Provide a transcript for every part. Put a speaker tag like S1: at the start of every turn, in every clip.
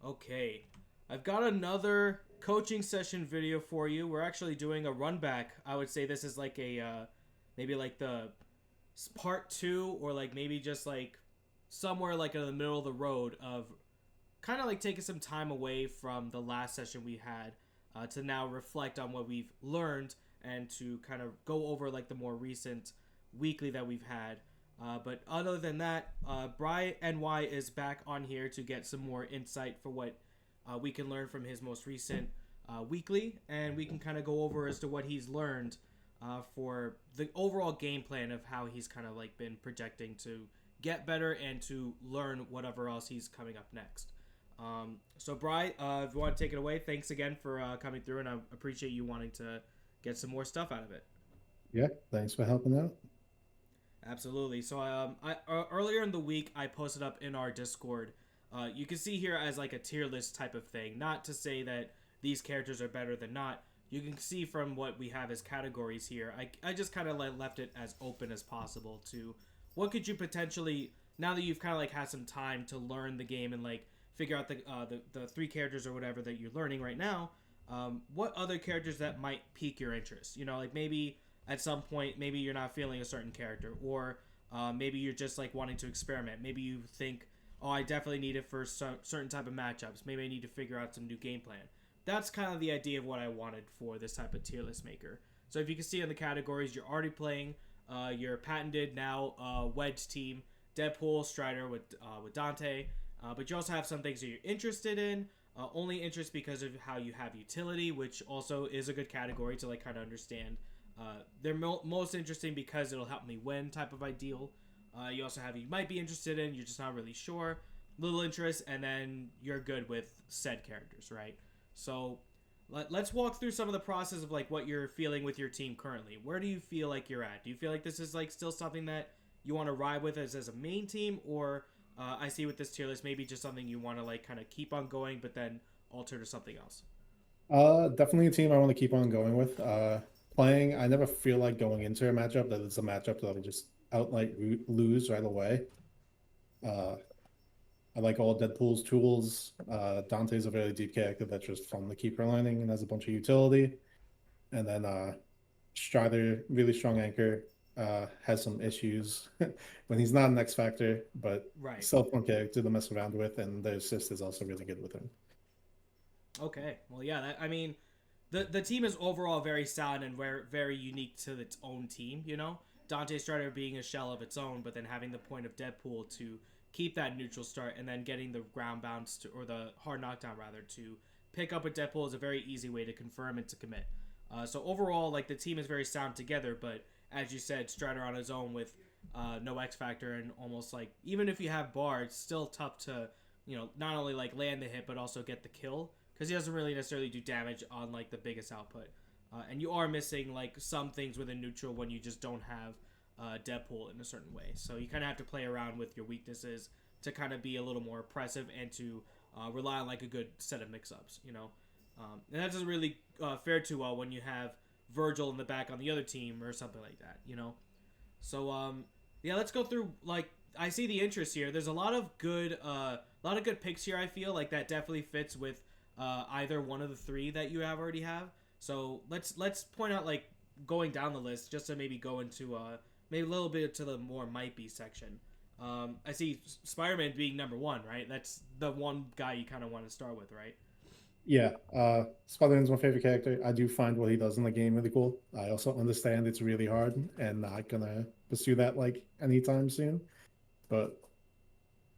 S1: Okay, I've got another coaching session video for you. We're actually doing a run back. I would say this is like a maybe like the part two, or like maybe just like somewhere like in the middle of the road of kind of like taking some time away from the last session we had to now reflect on what we've learned and to kind of go over like the more recent weekly that we've had. But other than that, Bry NY is back on here to get some more insight for what we can learn from his most recent weekly, and we can kind of go over as to what he's learned for the overall game plan of how he's kind of like been projecting to get better and to learn whatever else he's coming up next. So, Bry, if you want to take it away, thanks again for coming through, and I appreciate you wanting to get some more stuff out of it.
S2: Yeah, thanks for helping out.
S1: Absolutely. So, earlier in the week, I posted up in our Discord. You can see here as like a tier list type of thing. Not to say that these characters are better than not. You can see from what we have as categories here. I just kind of left it as open as possible to what could you potentially, now that you've kind of like had some time to learn the game and like figure out the three characters or whatever that you're learning right now. What other characters that might pique your interest? You know, like maybe at some point, maybe you're not feeling a certain character, or maybe you're just like wanting to experiment. Maybe you think, oh, I definitely need it for certain type of matchups. Maybe I need to figure out some new game plan. That's kind of the idea of what I wanted for this type of tier list maker. So if you can see in the categories, you're already playing your patented now wedge team, Deadpool, Strider with Dante, but you also have some things that you're interested in. Only interest because of how you have utility, which also is a good category to like kind of understand. They're most interesting because it'll help me win type of ideal. You also have you might be interested in, you're just not really sure. Little interest, and then you're good with said characters, right? So let's walk through some of the process of like what you're feeling with your team currently. Where do you feel like you're at? Do you feel like this is like still something that you want to ride with as a main team, or I see with this tier list maybe just something you want to like kind of keep on going, but then alter to something else?
S2: Definitely a team I want to keep on going with. Playing, I never feel like going into a matchup that it's a matchup that I just outright lose right away. Uh, I like all Deadpool's tools. Dante's a very deep character that's just fun to keep relying and has a bunch of utility. And then Strider, really strong anchor, has some issues when he's not an X Factor, but
S1: Right.
S2: still fun character to mess around with, and the assist is also really good with him.
S1: Okay. Well, yeah. I mean, the team is overall very sound and very unique to its own team. You know, Dante Strider being a shell of its own, but then having the point of Deadpool to keep that neutral start, and then getting the ground bounce to, or the hard knockdown rather, to pick up a Deadpool is a very easy way to confirm and to commit. So overall, like the team is very sound together, but as you said, Strider on his own with no X factor and almost like even if you have bar, it's still tough to not only like land the hit but also get the kill because he doesn't really necessarily do damage on like the biggest output. And you are missing like some things within neutral when you just don't have Deadpool in a certain way. So you kind of have to play around with your weaknesses to kind of be a little more oppressive and to rely on like a good set of mix-ups. And that doesn't really fare too well when you have Virgil in the back on the other team or something like that. So yeah, let's go through like I see the interest here. There's a lot of good picks here. I feel like that definitely fits with either one of the three that you have already have. So let's point out like going down the list just to maybe go into maybe a little bit to the more might be section. I see Spider-Man being number one, right? That's the one guy you kind of want to start with, right?
S2: Yeah, Spider-Man's my favorite character. I do find what he does in the game really cool. I also understand it's really hard and not gonna pursue that like anytime soon, but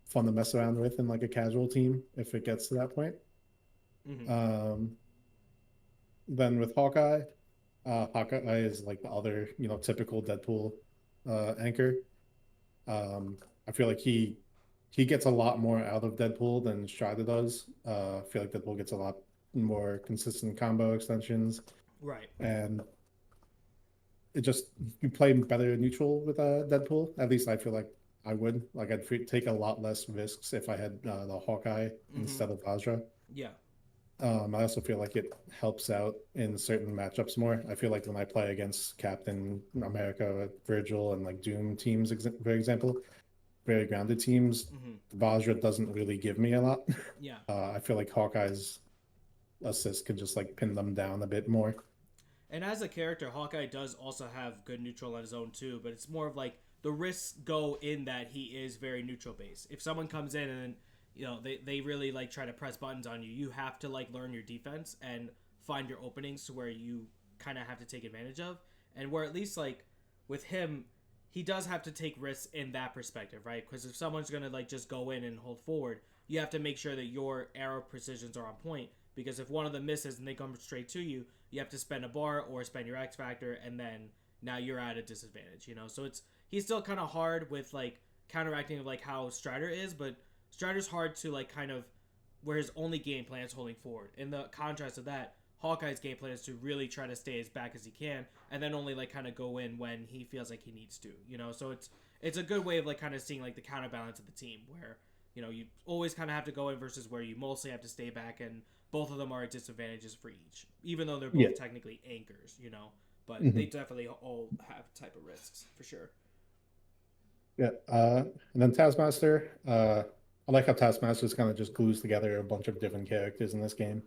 S2: fun to mess around with in like a casual team if it gets to that point.
S1: Mm-hmm.
S2: Um, then with Hawkeye, Hawkeye is like the other, typical Deadpool anchor. Um, I feel like he gets a lot more out of Deadpool than Strider does. I feel like Deadpool gets a lot more consistent combo extensions,
S1: Right.
S2: and it just you play better neutral with Deadpool. At least I feel like I would. Like take a lot less risks if I had the Hawkeye
S1: Mm-hmm.
S2: instead of Vajra.
S1: Yeah.
S2: I also feel like it helps out in certain matchups more. I feel like when I play against Captain America, Virgil, and like Doom teams, for example, very grounded teams,
S1: Mm-hmm.
S2: Vajra doesn't really give me a lot.
S1: Yeah.
S2: I feel like Hawkeye's assist could just like pin them down a bit more.
S1: And as a character, Hawkeye does also have good neutral on his own too, but it's more of like the risks go in that he is very neutral based. If someone comes in and they really like try to press buttons on you, you have to like learn your defense and find your openings to where you kind of have to take advantage of. And where at least like with him, he does have to take risks in that perspective, right? Because if someone's gonna like just go in and hold forward, you have to make sure that your arrow precisions are on point. Because if one of them misses and they come straight to you, you have to spend a bar or spend your X factor, and then now you're at a disadvantage. So he's still kind of hard with like counteracting like how Strider is, but Strider's hard to like kind of where his only game plan is holding forward. In the contrast of that, Hawkeye's game plan is to really try to stay as back as he can, and then only like kind of go in when he feels like he needs to. So it's a good way of like kind of seeing like the counterbalance of the team where you always kind of have to go in versus where you mostly have to stay back, and both of them are at disadvantages for each, even though they're
S2: Yeah.
S1: both technically anchors. But they
S2: Hmm.
S1: definitely all have type of risks for sure.
S2: Yeah. And then Taskmaster. I like how Taskmaster's kind of just glues together a bunch of different characters in this game.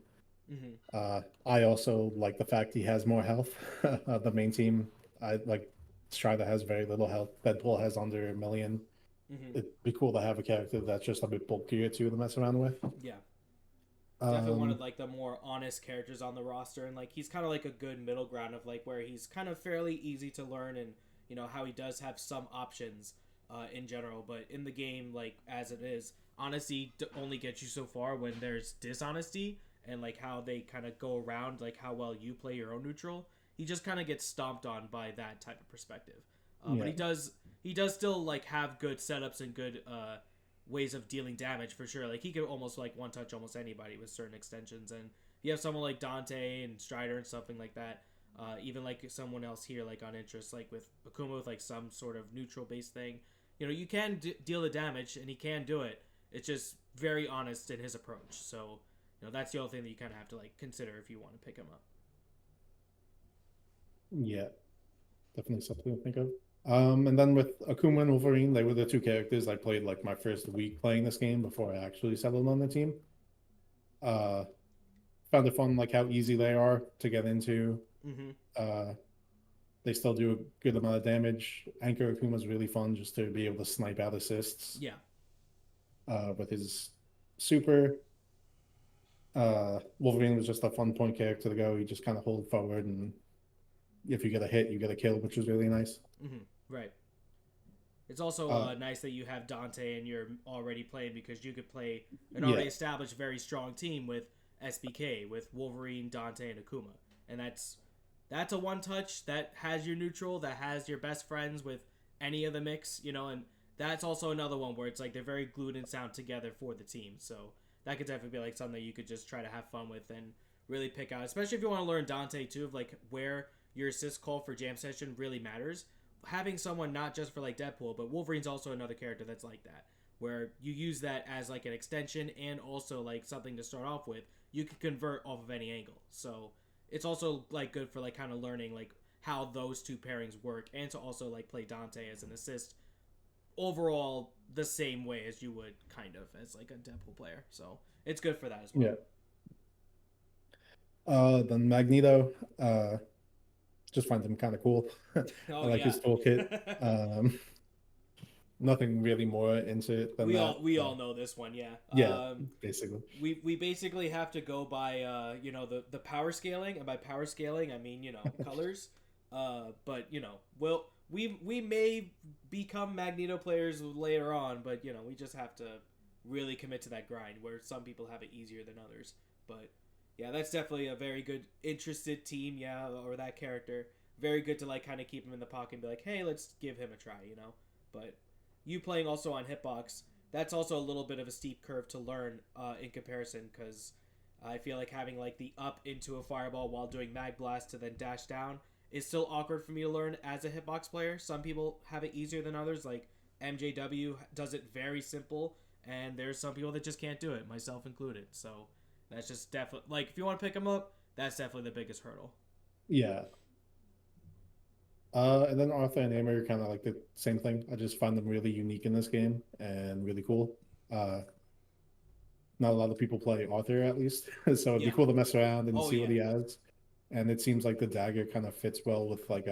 S1: Mm-hmm.
S2: I also like the fact he has more health. The main team, I like Strider has very little health. Deadpool has under 1 million.
S1: Mm-hmm.
S2: It'd be cool to have a character that's just a bit bulkier too to mess around with.
S1: Yeah, definitely one of
S2: Um,
S1: like the more honest characters on the roster, and like he's kind of like a good middle ground of like where he's kind of fairly easy to learn, and how he does have some options in general, but in the game like as it is, honesty only gets you so far when there's dishonesty, and like how they kind of go around like how well you play your own neutral. He just kind of gets stomped on by that type of perspective, but
S2: yeah,
S1: he does still like have good setups and good ways of dealing damage for sure. Like he could almost like one touch almost anybody with certain extensions, and you have someone like Dante and Strider and something like that. Even like someone else here like on interest like with Akuma with like some sort of neutral based thing. You can deal the damage and he can do it. It's just very honest in his approach. So that's the only thing that you kind of have to like consider if you want to pick him up.
S2: yeah, definitely something to think of. And then with Akuma and Wolverine, they were the two characters I played like my first week playing this game before I actually settled on the team. Uh, Found it fun like how easy they are to get into.
S1: Mm-hmm.
S2: Uh, they still do a good amount of damage. Anchor Akuma is really fun just to be able to snipe out assists
S1: Yeah.
S2: with his super. Wolverine was just a fun point character to go. You just kind of hold forward, and if you get a hit, you get a kill, which was really nice.
S1: Mm-hmm. Right. It's also
S2: Uh,
S1: nice that you have Dante and you're already playing because you could play an
S2: yeah,
S1: already established very strong team with SBK with Wolverine, Dante, and Akuma, and that's a one touch that has your neutral, that has your best friends with any of the mix. And that's also another one where it's like they're very glued and sound together for the team. So that could definitely be like something that you could just try to have fun with and really pick out, especially if you want to learn Dante too, of like where your assist call for jam session really matters. Having someone not just for like Deadpool, but Wolverine's also another character that's like that, where you use that as like an extension and also like something to start off with. You can convert off of any angle, so it's also like good for like kind of learning like how those two pairings work, and to also like play Dante as an assist overall the same way as you would kind of as like a Deadpool player. So it's good for that as well.
S2: yeah. Then Magneto, just find him kind of cool. I
S1: Oh
S2: like
S1: yeah.
S2: his toolkit. Um, Nothing really more into it than
S1: we
S2: that.
S1: all we all know this one, yeah.
S2: Yeah, basically.
S1: We basically have to go by the power scaling, and by power scaling I mean colors. But we may become Magneto players later on, but we just have to really commit to that grind where some people have it easier than others. But yeah, that's definitely a very good interested team, yeah, or that character. Very good to like kind of keep him in the pocket and be like, hey, let's give him a try. But you playing also on hitbox, that's also a little bit of a steep curve to learn in comparison, because I feel like having like the up into a fireball while doing mag blast to then dash down is still awkward for me to learn as a hitbox player. Some people have it easier than others, like MJW does it very simple, and there's some people that just can't do it, myself included. So that's just definitely like if you want to pick them up, that's definitely the biggest hurdle.
S2: Yeah. And then Arthur and Aemir are kind of like the same thing. I just find them really unique in this game and really cool. Uh, Not a lot of people play Arthur at least, so it'd be
S1: Yeah.
S2: cool to mess around and
S1: Oh
S2: see what
S1: yeah.
S2: he has. And it seems like the dagger kind of fits well with like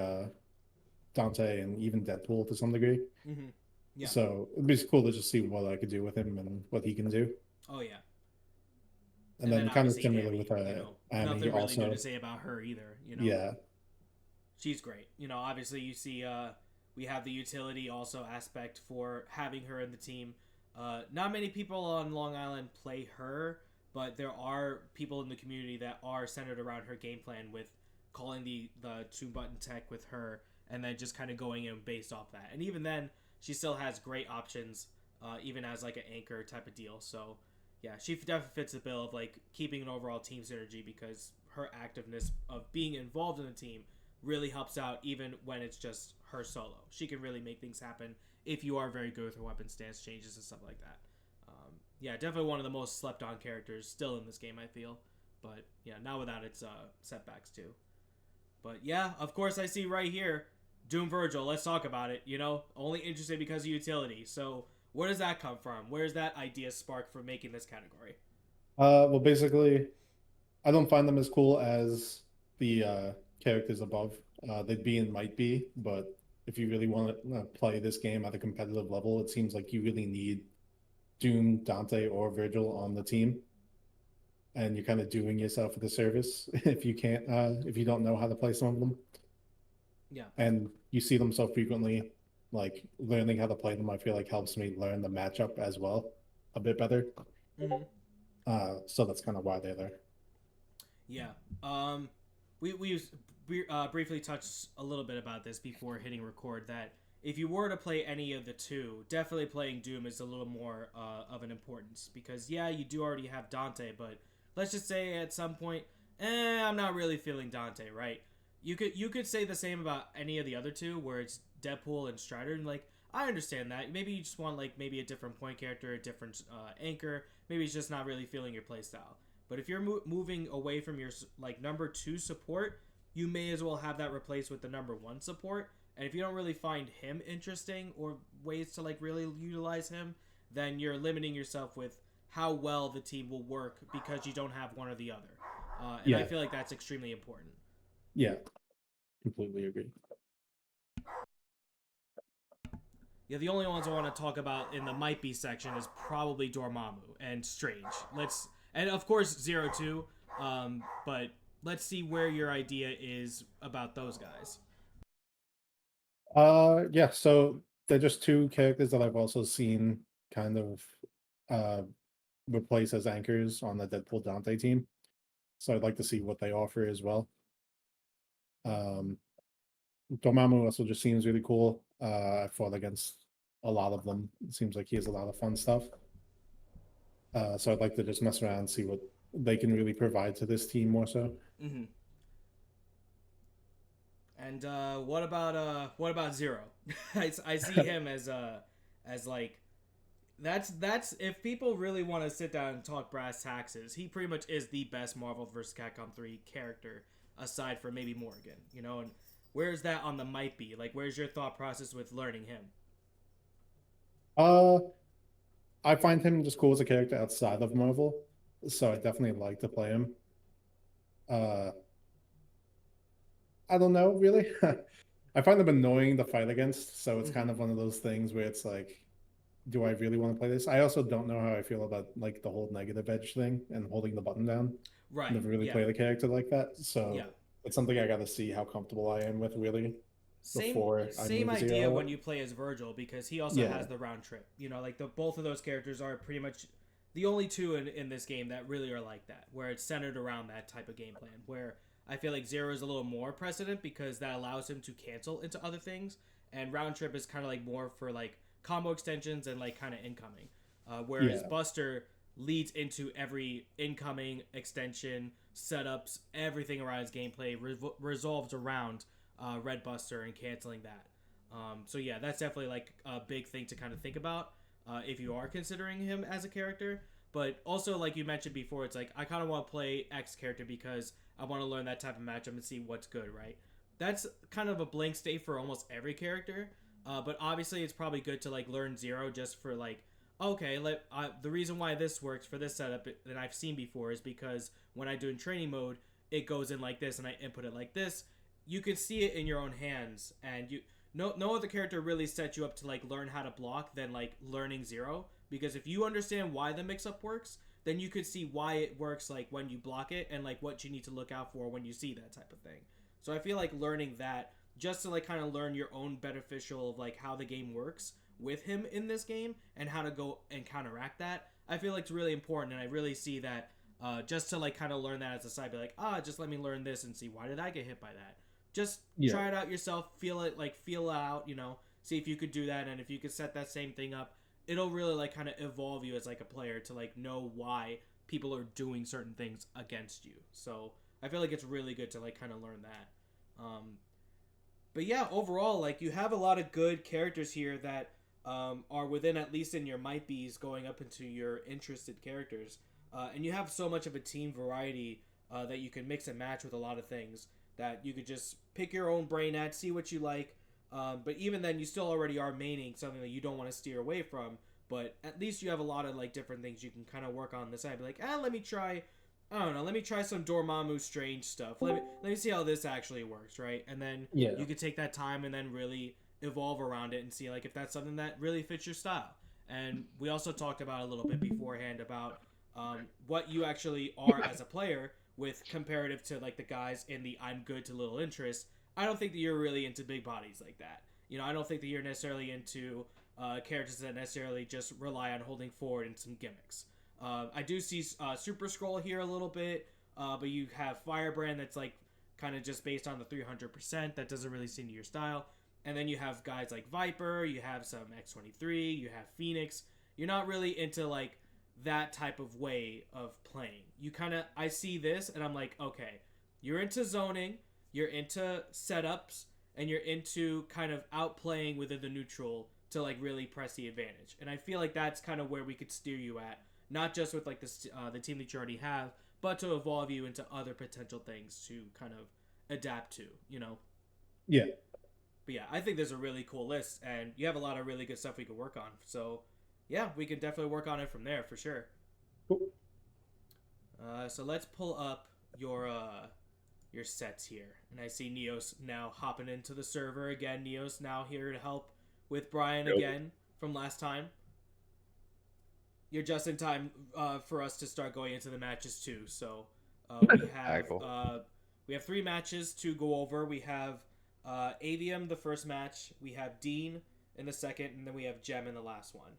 S2: Dante and even Deadpool to some degree.
S1: Mm-hmm. Yeah.
S2: So it'd be cool to just see what I could do with him and what he can do.
S1: Oh yeah.
S2: And
S1: And then
S2: then kind of
S1: obviously
S2: similarly with Amy
S1: nothing really new to
S2: also.
S1: say about her either.
S2: Yeah,
S1: She's great. Obviously you see we have the utility also aspect for having her in the team. Not many people on Long Island play her, but there are people in the community that are centered around her game plan with calling the two button tech with her and then just kind of going in based off that. And even then, she still has great options, even as like an anchor type of deal. So yeah, she definitely fits the bill of like keeping an overall team synergy because her activeness of being involved in the team really helps out even when it's just her solo. She can really make things happen if you are very good with her weapon stance changes and stuff like that. Yeah, definitely one of the most slept on characters still in this game, I feel. But yeah, not without its setbacks too. But yeah, of course, I see right here Doom Virgil. Let's talk about it. Only interested because of utility. So where does that come from? Where's that idea spark for making this category?
S2: well, basically, I don't find them as cool as the characters above. They'd be and might be, but if you really want to play this game at a competitive level, it seems like you really need Doom, Dante, or Virgil on the team, and you're kind of doing yourself a disservice if you don't know how to play some of them.
S1: Yeah.
S2: And you see them so frequently, like learning how to play them, I feel like helps me learn the matchup as well a bit better.
S1: Mm-hmm.
S2: So that's kind of why they're there.
S1: Yeah. We briefly touched a little bit about this before hitting record. That if you were to play any of the two, definitely playing Doom is a little more of an importance because yeah, you do already have Dante, but let's just say at some point, I'm not really feeling Dante, right? You could say the same about any of the other two, where it's Deadpool and Strider, and like I understand that. Maybe you just want like maybe a different point character, a different anchor. Maybe it's just not really feeling your playstyle. But if you're moving away from your like number two support, you may as well have that replaced with the number one support. And if you don't really find him interesting or ways to like really utilize him, then you're limiting yourself with how well the team will work because you don't have one or the other. And I
S2: Yeah,
S1: feel like that's extremely important.
S2: yeah, completely agree.
S1: Yeah, the only ones I want to talk about in the might be section is probably Dormammu and Strange. And of course 02. But let's see where your idea is about those guys.
S2: Yeah, so they're just two characters that I've also seen kind of uh replace as anchors on the Deadpool Dante team. So I'd like to see what they offer as well. Um Dormammu also just seems really cool. I fought against a lot of them. It seems like he has a lot of fun stuff. So I'd like to just mess around and see what they can really provide to this team more so.
S1: Mm-hmm. And what about Zero? I see him as like that's if people really want to sit down and talk brass taxes, he pretty much is the best Marvel vs. Capcom 3 character aside from maybe Morgan, and where's that on the might be? Like where's your thought process with learning him?
S2: Uh I find him just cool as a character outside of Marvel, so I definitely like to play him. Uh I don't know really. I find him annoying to fight against, so it's
S1: Mm-hmm.
S2: kind of one of those things where it's like, do I really want to play this? I also don't know how I feel about like the whole negative edge thing and holding the button down.
S1: Right.
S2: Never really
S1: Yeah.
S2: played a character like that,
S1: Yeah.
S2: so it's something I got to see how comfortable I am with really
S1: Same
S2: before I
S1: same
S2: move
S1: idea
S2: zero
S1: when
S2: up.
S1: you play as Virgil because he also
S2: Yeah,
S1: has the round trip. Like the both of those characters are pretty much the only two in this game that really are like that, where it's centered around that type of game plan. Where I feel like Zero is a little more precedent because that allows him to cancel into other things, and round trip is kind of like more for like combo extensions and like kind of incoming. Whereas
S2: yeah,
S1: Buster leads into every incoming extension, setups, everything around his gameplay resolves around Red Buster and canceling that. So yeah, that's definitely like a big thing to kind of think about if you are considering him as a character. But also, like you mentioned before, it's like I kind of want to play X character because I want to learn that type of matchup and see what's good, right? that's kind of a blank state for almost every character. But obviously, it's probably good to like learn zero just for like, okay, the reason why this works for this setup that I've seen before is because when I do in training mode, it goes in like this and I input it like this. You can see it in your own hands, and no other character really sets you up to like learn how to block than like learning zero, because if you understand why the mix up works, then you could see why it works like when you block it and like what you need to look out for when you see that type of thing. So I feel like learning that just to like kind of learn your own beneficial of like how the game works with him in this game and how to go and counteract that, I feel like it's really important. And I really see that just to like kind of learn that as a side, be like, just let me learn this and see why did I get hit by that. Just
S2: Yeah.
S1: try it out yourself, feel it, like feel out, see if you could do that, and if you could set that same thing up, it'll really like kind of evolve you as like a player to like know why people are doing certain things against you. So I feel like it's really good to like kind of learn that. But yeah, overall, like you have a lot of good characters here that are within at least in your might be's going up into your interested characters, and you have so much of a team variety that you can mix and match with a lot of things that you could just pick your own brain at, see what you like. But even then, you still already are maining something that you don't want to steer away from. But at least you have a lot of like different things you can kind of work on the side. Be like, let me try. I don't know. Let me try some Dormammu strange stuff. Let me see how this actually works, right? And then
S2: Yeah.
S1: you could take that time and then really evolve around it and see like if that's something that really fits your style. And we also talked about a little bit beforehand about what you actually are as a player with comparative to like the guys in the I'm good to little interest. I don't think that you're really into big bodies like that. I don't think that you're necessarily into characters that necessarily just rely on holding forward and some gimmicks. I do see Super Scroll here a little bit, but you have Firebrand that's like kind of just based on the 300%. That doesn't really seem to your style. And then you have guys like Viper, you have some X-23, you have Phoenix. You're not really into like that type of way of playing. I see this and I'm like, okay, you're into zoning, you're into setups, and you're into kind of outplaying within the neutral to like really press the advantage. And I feel like that's kind of where we could steer you at, not just with like the team that you already have, but to evolve you into other potential things to kind of adapt to.
S2: Yeah.
S1: But yeah, I think there's a really cool list, and you have a lot of really good stuff we could work on. So yeah, we can definitely work on it from there for sure.
S2: Cool.
S1: So let's pull up your sets here, and I see Neos now hopping into the server again. Neos now here to help with Brian again from last time. You're just in time for us to start going into the matches too. So we have 3 matches to go over. We have Avium the first match. We have Dean in the second, and then we have Gem in the last one.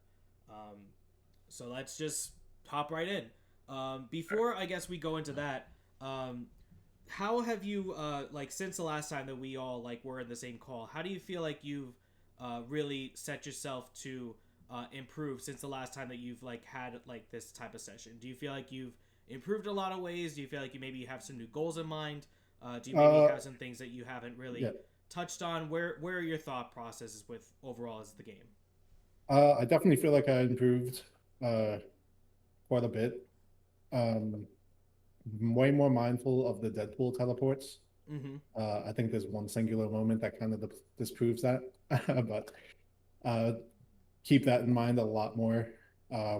S1: So let's just hop right in. Before I guess we go into that, how have you like since the last time that we all like were in the same call? How do you feel like you've really set yourself to improve since the last time that you've like had like this type of session? Do you feel like you've improved a lot of ways? Do you feel like you maybe have some new goals in mind? Do you maybe have some things that you haven't really touched on? Where are your thought processes with overall as the game?
S2: I definitely feel like I improved quite a bit. Um, Way more mindful of the Deadpool teleports.
S1: Mm-hmm.
S2: I think there's one singular moment that kind of disproves that, but uh, keep that in mind a lot more,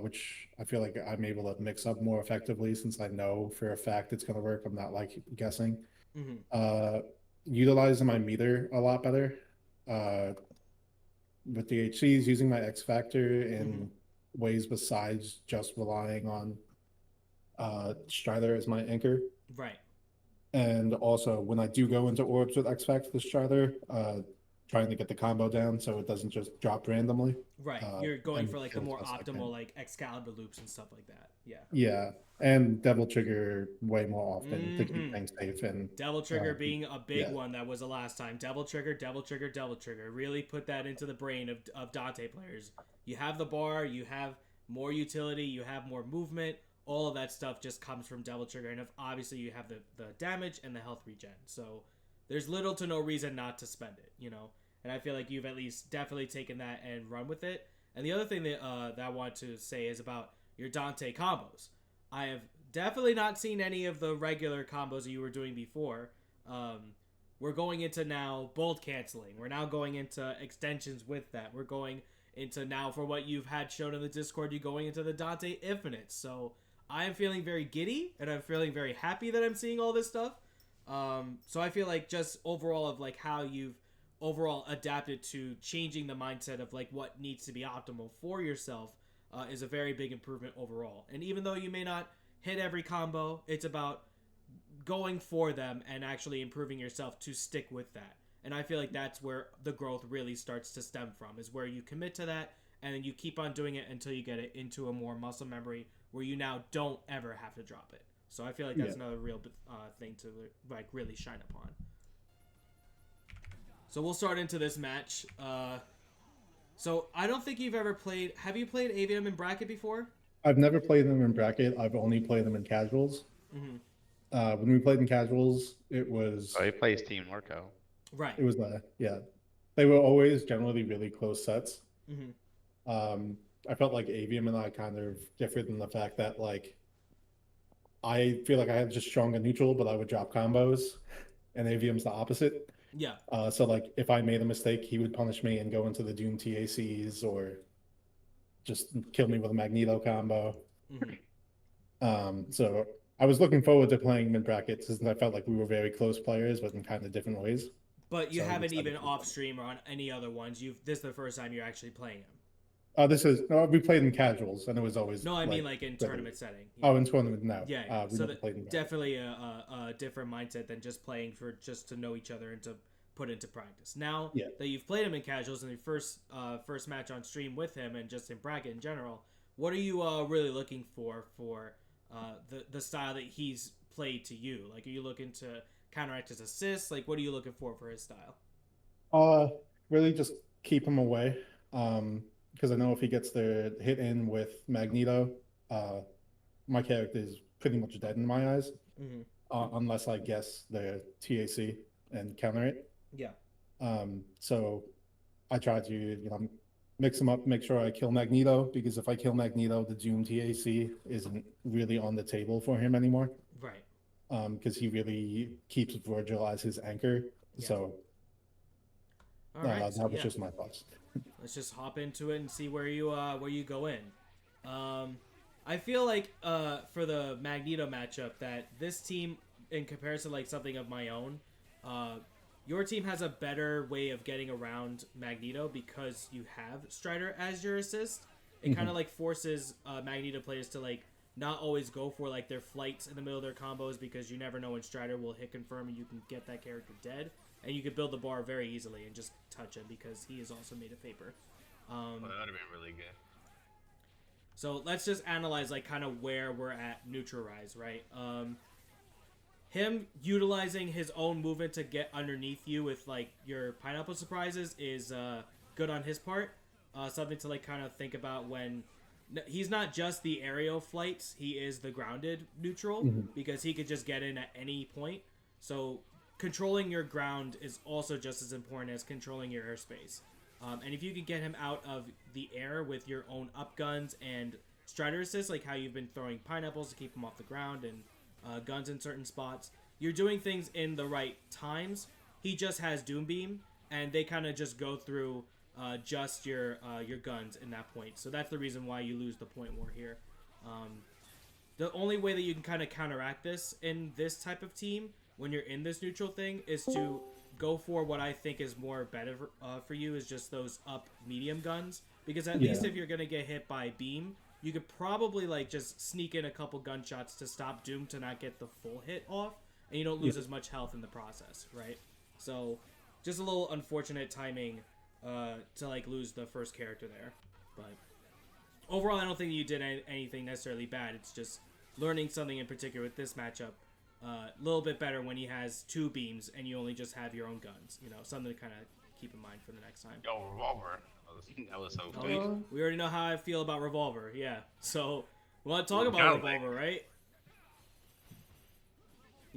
S2: which I feel like I'm able to mix up more effectively since I know for a fact it's going to work. I'm not like guessing.
S1: Mm-hmm.
S2: Uh, Utilizing my meter a lot better. With the HCs, using my X Factor
S1: Mm-hmm.
S2: in ways besides just relying on Strider as my anchor.
S1: Right.
S2: And also, when I do go into orbs with X Factor Strider, trying to get the combo down so it doesn't just drop randomly.
S1: Right. You're going
S2: And
S1: for like the
S2: kill as
S1: more
S2: best I
S1: optimal
S2: can.
S1: like Excalibur loops and stuff like that. Yeah.
S2: Yeah, and Devil Trigger way more often to keep
S1: Mm-hmm.
S2: things safe and
S1: Devil Trigger being a big
S2: yeah,
S1: one that was the last time. Devil Trigger, Devil Trigger, Devil Trigger. Really put that into the brain of Dante players. You have the bar, you have more utility, you have more movement. All of that stuff just comes from Devil Trigger. And if obviously you have the damage and the health regen. So there's little to no reason not to spend it. And I feel like you've at least definitely taken that and run with it. And the other thing that I want to say is about your Dante combos. I have definitely not seen any of the regular combos that you were doing before, we're going into now bolt canceling. We're now going into extensions with that. We're going into now, for what you've had shown in the Discord, you're going into the Dante Infinite. So I am feeling very giddy, and I'm feeling very happy that I'm seeing all this stuff. So I feel like just overall of like how you've overall adapted to changing the mindset of like what needs to be optimal for yourself is a very big improvement overall. And even though you may not hit every combo, it's about going for them and actually improving yourself to stick with that. And I feel like that's where the growth really starts to stem from, is where you commit to that and then you keep on doing it until you get it into a more muscle memory where you now don't ever have to drop it. So I feel like that's another real thing to like really shine upon. So we'll start into this match. So I don't think you've ever played... Have you played AVM in bracket before?
S2: I've never played them in bracket. I've only played them in casuals.
S1: Mm-hmm.
S2: When we played in casuals, it was...
S3: Oh, he plays Team Norco.
S1: Right.
S2: It was, yeah. They were always generally really close sets.
S1: Mm-hmm.
S2: I felt like AVM and I kind of differed in the fact that, like, I feel like I had just stronger neutral, but I would drop combos, and AVM's the opposite.
S1: Yeah.
S2: So, like, if I made a mistake, he would punish me and go into the Doom TACs or just kill me with a Magneto combo.
S1: Mm-hmm.
S2: So I was looking forward to playing him in brackets, since I felt like we were very close players, but in kind of different ways.
S1: But you
S2: So
S1: haven't
S2: it's
S1: even
S2: like-
S1: off stream or on any other ones. This is the first time you're actually playing him.
S2: We played in casuals, and it was always...
S1: No, I mean like in tournament setting.
S2: Oh, in tournament, no.
S1: Yeah,
S2: we
S1: so
S2: never played in bracket.
S1: definitely a different mindset than just playing for just to know each other and to put into practice. Now that you've played him in casuals and your first match on stream with him and just in bracket in general, what are you really looking for the style that he's played to you? Like, are you looking to counteract his assists? Like, what are you looking for his style?
S2: Really just keep him away. Because I know if he gets the hit in with Magneto, my character is pretty much dead in my eyes.
S1: Mm-hmm.
S2: Unless I guess the TAC and counter it.
S1: Yeah.
S2: So I try to, mix them up, make sure I kill Magneto, because if I kill Magneto, the Doom TAC isn't really on the table for him anymore.
S1: Right.
S2: Because he really keeps Virgil as his anchor.
S1: Yeah.
S2: So
S1: all right,
S2: that was just my thoughts.
S1: Let's just hop into it and see where you go in. I feel like for the Magneto matchup that this team, in comparison to like something of my own, your team has a better way of getting around Magneto because you have Strider as your assist. It kind of like forces Magneto players to like not always go for like their flights in the middle of their combos, because you never know when Strider will hit confirm and you can get that character dead. And you could build the bar very easily and just touch him because he is also made of paper.
S3: Well, that would have been really good.
S1: So let's just analyze like kind of where we're at neutral rise, right? Him utilizing his own movement to get underneath you with like your pineapple surprises is good on his part. Something to like kind of think about when he's not just the aerial flights, he is the grounded neutral, because he could just get in at any point. So controlling your ground is also just as important as controlling your airspace. And if you can get him out of the air with your own up guns and Strider assists, like how you've been throwing pineapples to keep him off the ground and guns in certain spots, you're doing things in the right times. He just has Doom Beam, and they kind of just go through just your guns in that point. So that's the reason why you lose the point war here. The only way that you can kind of counteract this in this type of team when you're in this neutral thing is to go for what I think is more better for you, is just those up medium guns, because at least if you're gonna get hit by beam, you could probably like just sneak in a couple gunshots to stop Doom to not get the full hit off, and you don't lose as much health in the process, right? So just a little unfortunate timing to like lose the first character there, but overall I don't think you did anything necessarily bad. It's just learning something in particular with this matchup. A little bit better when he has two beams and you only just have your own guns. Something to kind of keep in mind for the next time.
S3: Yo, Revolver. That was so
S1: Oh,
S3: good.
S1: we already know how I feel about Revolver. Yeah. So, we want to talk about Revolver, right?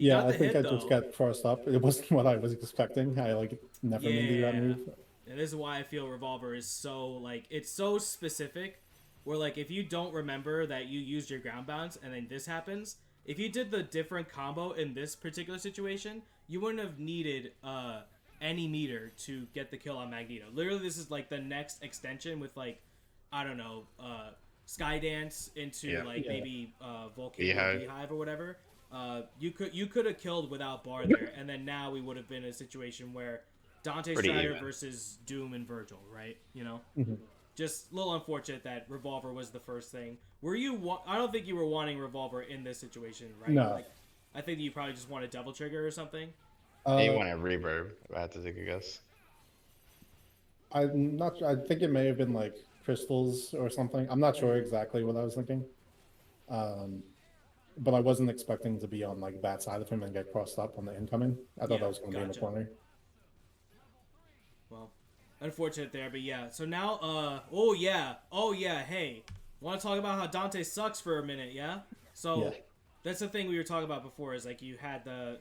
S2: I think I just got forced up. It wasn't what I was expecting. I never meant to do that move.
S1: And this is why I feel Revolver is so it's so specific. Where if you don't remember that you used your ground bounce and then this happens, if you did the different combo in this particular situation, you wouldn't have needed any meter to get the kill on Magneto. Literally, this is like the next extension with like, I don't know, Skydance into maybe Volcano Beehive or whatever. You could have killed without bar there, and then now we would have been in a situation where Dante Strider versus Doom and Virgil, right? You know, just a little unfortunate that Revolver was the first thing. Were you? I don't think you were wanting Revolver in this situation, right?
S2: No.
S1: Like, I think you probably just wanted Double Trigger or something.
S3: You want a reverb, if I had to take a guess.
S2: I'm not. I think it may have been like crystals or something. I'm not sure exactly what I was thinking. But I wasn't expecting to be on like that side of him and get crossed up on the incoming. I thought that was going to be in the corner.
S1: Well, unfortunate there, but yeah. So now, oh yeah, hey, want to talk about how Dante sucks for a minute, yeah? So that's the thing we were talking about before. Is like he had the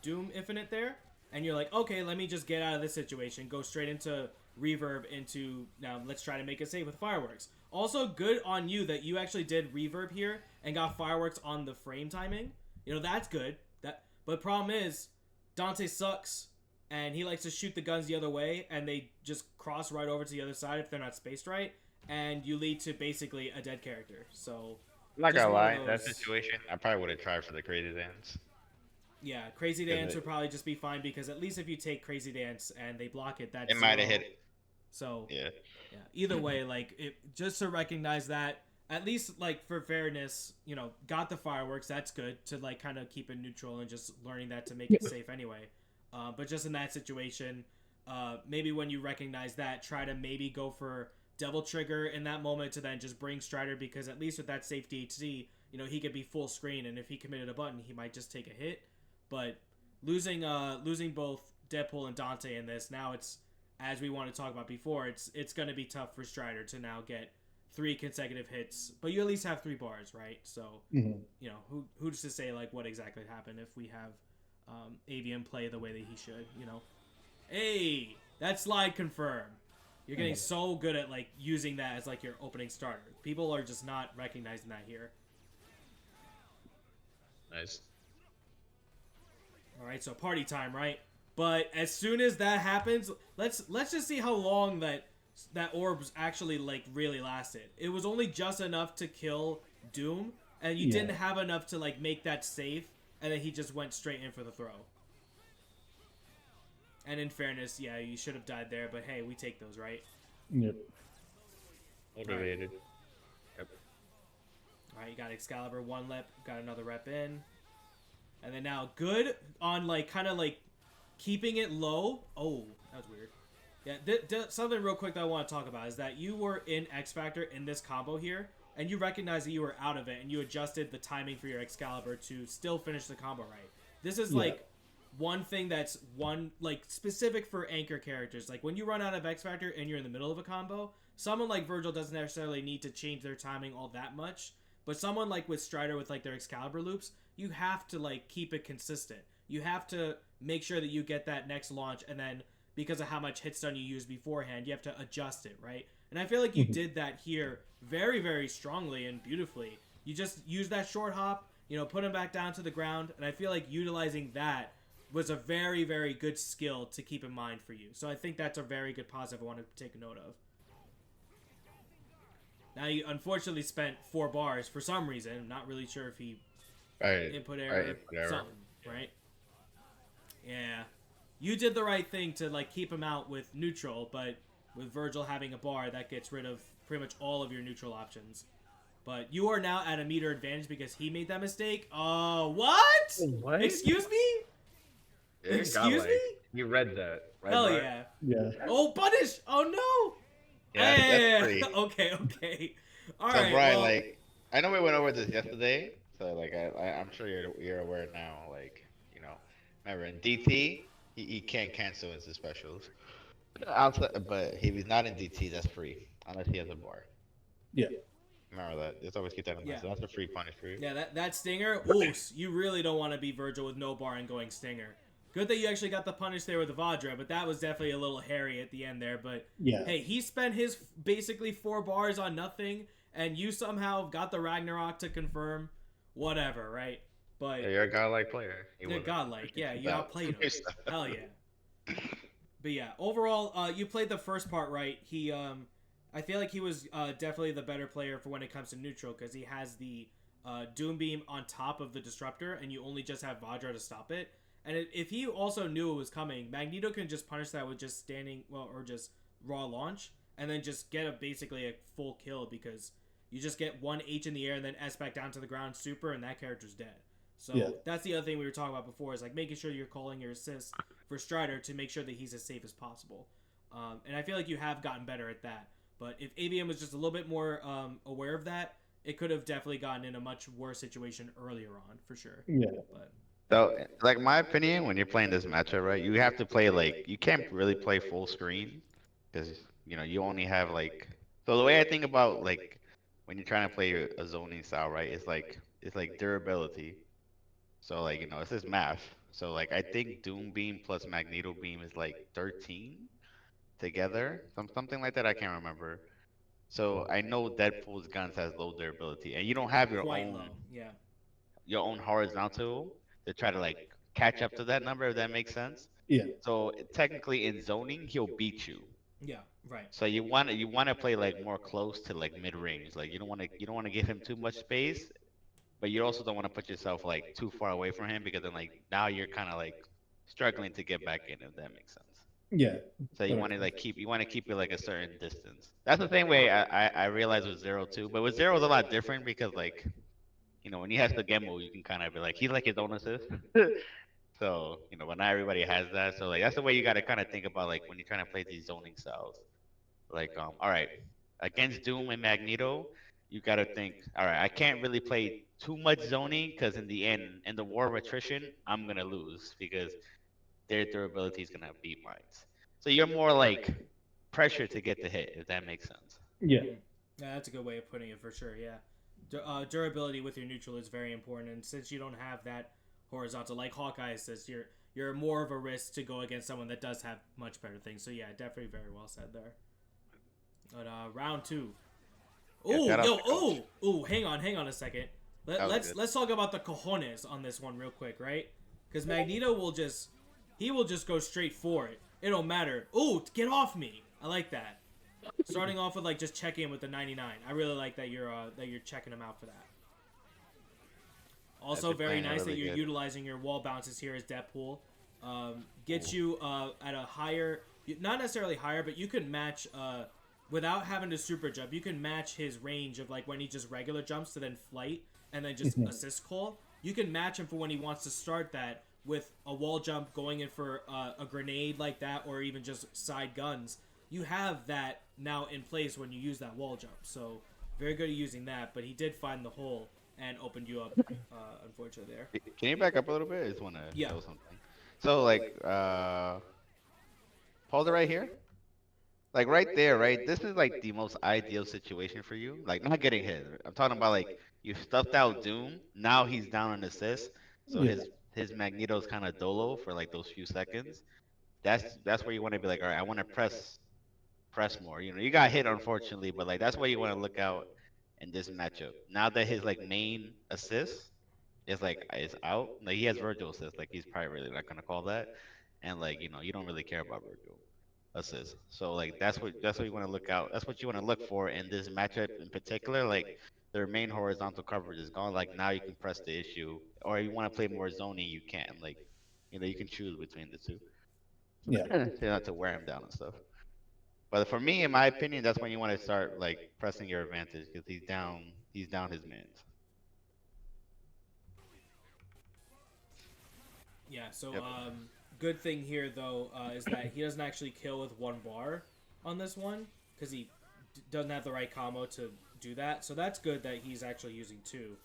S1: Doom Infinite there, and you're like, okay, let me just get out of this situation, go straight into reverb into now. Let's try to make it safe with fireworks. Also, good on you that you actually did reverb here and got fireworks on the frame timing. You know, that's good. But the problem is, Dante sucks, and he likes to shoot the guns the other way, and they just cross right over to the other side if they're not spaced right, and you lead to basically a dead character. So,
S3: I'm not gonna lie, that situation, I probably would have tried for the Crazy Dance.
S1: Yeah, Crazy Dance would probably just be fine, because at least if you take Crazy Dance and they block it, that's
S3: it might have hit it.
S1: So
S3: yeah.
S1: Either way, like just to recognize that, at least like for fairness, you know, got the fireworks. That's good to like kind of keep it neutral and just learning that to make it safe anyway. But just in that situation, maybe when you recognize that, try to maybe go for Devil Trigger in that moment to then just bring Strider, because at least with that safe DHC, you know, he could be full screen, and if he committed a button, he might just take a hit. But losing both Deadpool and Dante in this, now it's, as we want to talk about before, it's going to be tough for Strider to now get 3 consecutive hits, but you at least have 3 bars, right? So, you know, who's to say like what exactly happened if we have Avian play the way that he should, you know? Hey, that slide confirm. You're getting so good at like using that as like your opening starter. People are just not recognizing that here.
S3: Nice.
S1: All right, so party time, right? But as soon as that happens, let's just see how long that orbs actually like really lasted. It was only just enough to kill Doom, and you didn't have enough to like make that safe, and then he just went straight in for the throw. And in fairness, yeah, you should have died there, but hey, we take those, right?
S2: Yep.
S3: Motivated. Yep.
S1: All right, you got Excalibur 1 rep, got another rep in, and then now good on like kind of like keeping it low. Oh, that was weird. Yeah, something real quick that I want to talk about is that you were in X Factor in this combo here, and you recognized that you were out of it, and you adjusted the timing for your Excalibur to still finish the combo right. This is like one thing that's like specific for anchor characters. Like when you run out of X Factor and you're in the middle of a combo, someone like Virgil doesn't necessarily need to change their timing all that much, but someone like with Strider with like their Excalibur loops, you have to like keep it consistent. You have to make sure that you get that next launch, and then because of how much hit stun you used beforehand, you have to adjust it, right? And I feel like you did that here very, very strongly and beautifully. You just use that short hop, you know, put him back down to the ground, and I feel like utilizing that was a very, very good skill to keep in mind for you. So I think that's a very good positive I want to take note of. Now, you unfortunately spent 4 bars for some reason. I'm not really sure if he input error or something, right? Yeah. You did the right thing to like keep him out with neutral, but with Virgil having a bar, that gets rid of pretty much all of your neutral options. But you are now at a meter advantage because he made that mistake. Oh, what?
S3: What?
S1: Excuse me?
S3: Yeah,
S1: Excuse me?
S3: You read that. Right,
S1: Hell
S3: Mark?
S1: yeah.
S2: Yeah.
S1: Oh, punish! Oh no!
S3: Yeah,
S1: Hey!
S3: that's free.
S1: Okay. All
S3: So
S1: right.
S3: Brian,
S1: Well,
S3: like, I know we went over this yesterday, so like I'm sure you're aware now. Like, you know, remember in DT, he can't cancel his specials. Outside, but if he's not in DT, that's free unless he has a bar.
S2: Yeah.
S3: Remember that. Just always keep that in mind.
S1: Yeah.
S3: So that's a free punish for you.
S1: yeah, that stinger. Ooh, you really don't want to be Virgil with no bar and going stinger. Good that you actually got the punish there with the Vajra, but that was definitely a little hairy at the end there. But hey, he spent his basically 4 bars on nothing, and you somehow got the Ragnarok to confirm. Whatever, right?
S3: Yeah,
S1: But
S3: you're a godlike player. He
S1: they're
S3: wasn't.
S1: godlike. Yeah, you
S3: That
S1: outplayed him.
S3: was-
S1: Hell yeah. But yeah, overall, you played the first part right. I feel like he was definitely the better player for when it comes to neutral because he has the Doom Beam on top of the Disruptor, and you only just have Vajra to stop it. And if he also knew it was coming, Magneto can just punish that with just standing, well, or just raw launch, and then just get basically a full kill because you just get one H in the air and then S back down to the ground super, and that character's dead. So
S2: Yeah.
S1: that's the other thing we were talking about before is like making sure you're calling your assist for Strider to make sure that he's as safe as possible. And I feel like you have gotten better at that. But if ABM was just a little bit more aware of that, it could have definitely gotten in a much worse situation earlier on, for sure.
S2: Yeah.
S1: But
S3: So, like my opinion, when you're playing this matchup, right, you have to play like you can't really play full screen because you only have like. So the way I think about like when you're trying to play a zoning style, right, it's like durability. So like it's just math. So like I think Doom Beam plus Magneto Beam is like 13 together, something like that. I can't remember. So I know Deadpool's guns has low durability, and you don't have your
S1: quite
S3: own
S1: low, yeah.
S3: horizontal to try to like catch up to that number, if that makes sense.
S2: Yeah.
S3: So technically in zoning, he'll beat you.
S1: Yeah, right.
S3: So you want to play like more close to like mid range. Like you don't want to give him too much space, but you also don't want to put yourself like too far away from him because then like now you're kind of like struggling to get back in, if that makes sense.
S2: Yeah.
S3: So you
S2: That
S3: want
S2: makes
S3: to
S2: sense.
S3: like keep it like a certain distance. That's the same way I realized with Zero too, but with Zero it's a lot different because like when he has the Gemo, you can kind of be like he's like his own assist. So but not everybody has that. So like that's the way you got to kind of think about like when you're trying to play these zoning styles. Like all right, against Doom and Magneto, you got to think, all right, I can't really play too much zoning because in the end, in the war of attrition, I'm gonna lose because their durability is gonna beat mine. So you're more like pressure to get the hit, if that makes sense.
S2: Yeah.
S1: Yeah, that's a good way of putting it for sure, yeah. Durability with your neutral is very important, and since you don't have that horizontal, like Hawkeye says, you're more of a risk to go against someone that does have much better things. So yeah, definitely very well said there. But round two.
S3: Yeah,
S1: Oh,
S3: shout out
S1: yo,
S3: to Coach.
S1: oh, hang on a second.
S3: That was
S1: Let's
S3: good.
S1: let's talk about the cojones on this one real quick, right? Because Magneto will just go straight for it. It don't matter. Oh, get off me! I like that. Starting off with like just checking in with the 99. I really like that you're checking him out for that. Also,
S3: They're
S1: very
S3: playing it
S1: nice that
S3: really
S1: you're
S3: good.
S1: utilizing your wall bounces here as Deadpool. Gets you at a higher, not necessarily higher, but you can match without having to super jump. You can match his range of like when he just regular jumps to then flight and then just assist call. You can match him for when he wants to start that with a wall jump going in for a grenade like that or even just side guns. You have that now in place when you use that wall jump. So very good at using that, but he did find the hole and opened you up, unfortunately, there.
S3: Can you back up a little bit? I just want to
S1: Yeah.
S3: show something. So like hold it right here. Like right there, right? This is like the most ideal situation for you. Like not getting hit. I'm talking about like you stuffed out Doom. Now he's down on assist. So
S2: Yeah.
S3: his Magneto's kind of dolo for like those few seconds. That's where you want to be like, all right, I want to press more. You got hit unfortunately, but like that's where you want to look out in this matchup. Now that his like main assist is out, like he has Virgil assist, like he's probably really not gonna call that, and like you don't really care about Virgil assist. So like that's what you want to look out. That's what you want to look for in this matchup in particular. Like their main horizontal coverage is gone. Like now you can press the issue, or you want to play more zoning, you can. Like you can choose between the two,
S2: Yeah.
S3: so not to wear him down and stuff. But for me, in my opinion, that's when you want to start like pressing your advantage because he's down. He's down his mans.
S1: Yeah, so
S3: Yep.
S1: good thing here though is that he doesn't actually kill with one bar on this one because he doesn't have the right combo to do that. So that's good that he's actually using two.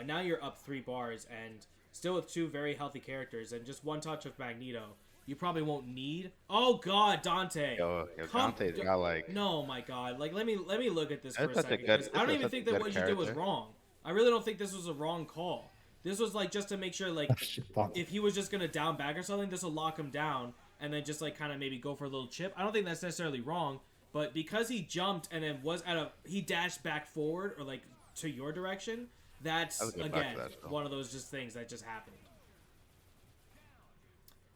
S1: Now you're up 3 bars and still with two very healthy characters and just one touch of Magneto. You probably won't need. Oh God, Dante!
S3: Yo, Dante's got like
S1: No, my God! Like let me look at this for
S3: that's
S1: a
S3: such a
S1: second
S3: good.
S1: because I
S3: This
S1: don't
S3: is
S1: even
S3: such
S1: think
S3: a
S1: that
S3: good
S1: what you did was
S3: character.
S1: wrong. I really don't think this was a wrong call. This was like just to make sure like
S2: Shit, Dante.
S1: if he was just gonna down back or something, this will lock him down and then just like kind of maybe go for a little chip. I don't think that's necessarily wrong, but because he jumped and then he dashed back forward or like to your direction,
S3: That was
S1: That's
S3: a good block
S1: again
S3: for that still.
S1: one of those just things that just happened.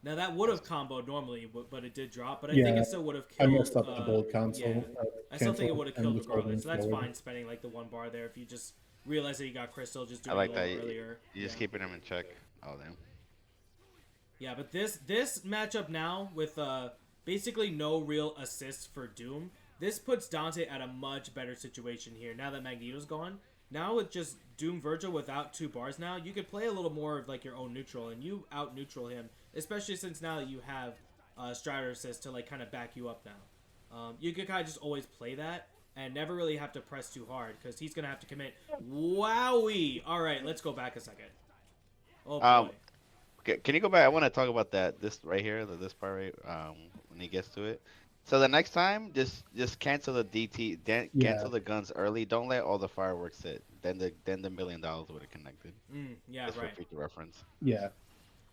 S1: Now that would have
S3: That's
S1: comboed normally, but it did drop. But I think
S2: Yeah,
S1: it still would have
S2: I messed
S1: killed.
S2: up the bold
S1: Yeah,
S2: console
S1: I still think it
S2: cancel
S1: would have
S2: and
S1: killed
S2: just holding
S1: regardless. So that's
S2: forward.
S1: fine spending like the one bar there if you just realize that you got crystal, just
S3: I
S1: doing it a
S3: like that.
S1: little earlier.
S3: You
S1: Yeah,
S3: just keeping him in check. Oh damn.
S1: yeah. But this matchup now with basically no real assists for Doom, this puts Dante at a much better situation here. Now that Magneto's gone, now with just Doom Virgil without two bars, now you could play a little more of like your own neutral, and you out neutral him, especially since now that you have Strider assist to like kind of back you up now. You could kind of just always play that and never really have to press too hard because he's gonna have to commit. Wowie! All right, let's go back a second. Oh boy.
S3: Um, can you go back? I want to talk about that. This right here, this part right. When he gets to it. So the next time, just cancel the DT,
S2: Yeah,
S3: cancel the guns early. Don't let all the fireworks hit. Then the $1 million would have connected.
S1: Yeah,
S3: Just for
S1: right.
S3: future reference.
S2: yeah,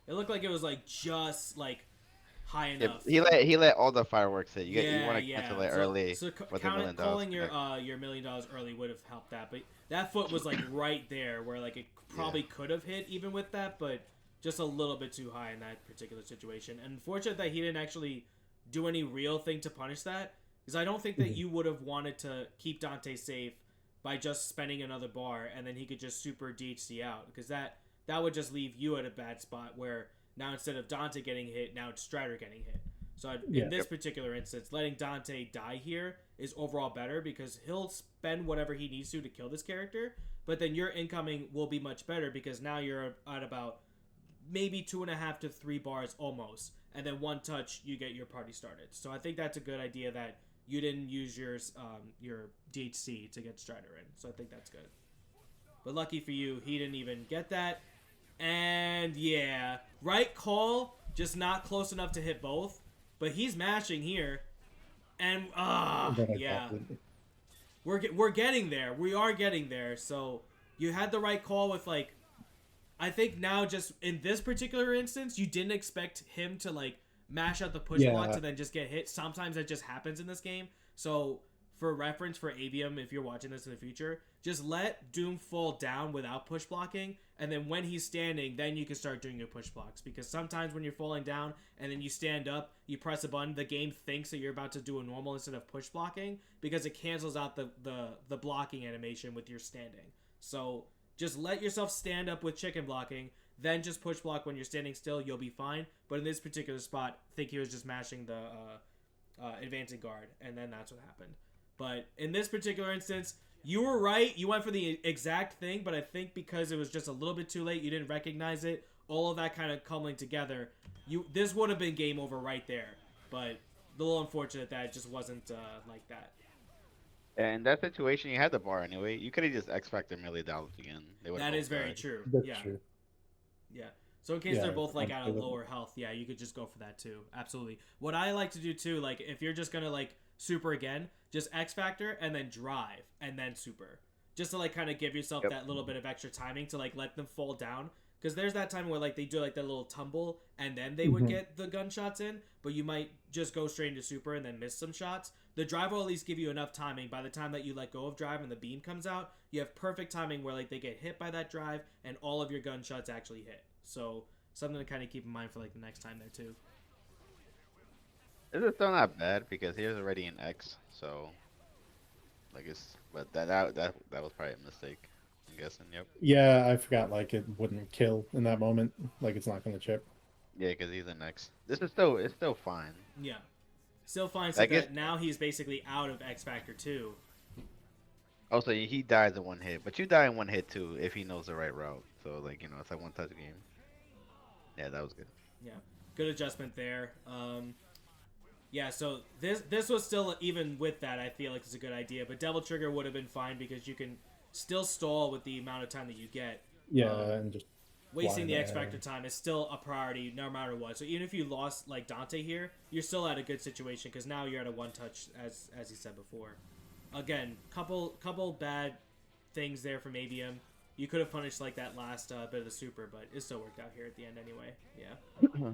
S1: It looked like it was like just like high
S3: Yeah,
S1: enough.
S3: he let all the fireworks hit. You
S1: Yeah,
S3: want to cancel
S1: yeah.
S3: it
S1: So
S3: early
S1: so
S3: for the
S1: count
S3: million
S1: it,
S3: dollars
S1: calling
S3: to connect.
S1: your $1 million early would have helped that, but that foot was like right there where like it
S3: Yeah.
S1: probably could have hit even with that, but just a little bit too high in that particular situation. And unfortunate that he didn't actually do any real thing to punish that, because I don't think that
S2: mhm,
S1: you would have wanted to keep Dante safe by just spending another bar and then he could just super DHC out, because that would just leave you at a bad spot where now instead of Dante getting hit, now it's Strider getting hit. So in
S2: yeah,
S1: this particular instance, letting Dante die here is overall better because he'll spend whatever he needs to kill this character, but then your incoming will be much better because now you're at about maybe 2.5 to 3 bars almost, and then one touch you get your party started. So I think that's a good idea that you didn't use your DHC to get Strider in. So I think that's good. But lucky for you, he didn't even get that. And yeah, right call, just not close enough to hit both. But he's mashing here, and
S2: then I
S1: yeah,
S2: dropped it.
S1: we're getting there. We are getting there. So you had the right call with like, I think now just in this particular instance, you didn't expect him to like mash out the push block
S2: Yeah,
S1: to then just get hit. Sometimes that just happens in this game. So for reference for Avium, if you're watching this in the future, just let Doom fall down without push blocking, and then when he's standing, then you can start doing your push blocks. Because sometimes when you're falling down and then you stand up, you press a button, the game thinks that you're about to do a normal instead of push blocking because it cancels out the blocking animation with your standing. So just let yourself stand up with chicken blocking, then just push block when you're standing still. You'll be fine. But in this particular spot, I think he was just mashing the advancing guard, and then that's what happened. But in this particular instance, you were right. You went for the exact thing, but I think because it was just a little bit too late, you didn't recognize it. All of that kind of coming together, this would have been game over right there. But a little unfortunate that it just wasn't like that.
S3: And in that situation, you had the bar anyway. You could have just X Factor $1 million again. They would have
S1: That is
S3: both
S1: very
S3: died.
S1: true.
S2: that's
S1: Yeah,
S2: true.
S1: yeah. So in case they're
S2: Yeah,
S1: both like at a
S2: Dante would-
S1: lower health, yeah, you could just go for that too. Absolutely. What I like to do too, like if you're just gonna like super again, just X Factor and then drive and then super, just to like kind of give yourself
S3: Yep.
S1: that little bit of extra timing to like let them fall down. Because there's that time where like they do like that little tumble and then they would
S2: mhm,
S1: get the gunshots in, but you might just go straight into super and then miss some shots. The drive will at least give you enough timing. By the time that you let go of drive and the beam comes out, you have perfect timing where like they get hit by that drive and all of your gunshots actually hit. So something to kind of keep in mind for like the next time there too.
S3: This is still not bad because here's already an X. So like but that was probably a mistake. I'm guessing. Yep.
S2: yeah, I forgot like it wouldn't kill in that moment. Like it's not gonna chip.
S3: Yeah, because he's an X. It's still fine.
S1: Yeah. Still finds
S3: I
S1: it
S3: guess.
S1: that now he's basically out of X Factor 2.
S3: Also, he dies in one hit, but you die in one hit too if he knows the right route. So like it's like one touch game. Yeah, that was good.
S1: Yeah. Good adjustment there. Yeah, so this was still, even with that, I feel like it's a good idea. But Devil Trigger would have been fine because you can still stall with the amount of time that you get.
S2: Yeah,
S1: Um,
S2: and just
S1: Wasting the
S2: fly
S1: X
S2: there.
S1: Factor time is still a priority no matter what. So even if you lost like Dante here, you're still at a good situation because now you're at a one touch, as he said before. Again, couple bad things there from ABM. You could have punished like that last bit of the super, but it still worked out here at the end anyway. Yeah.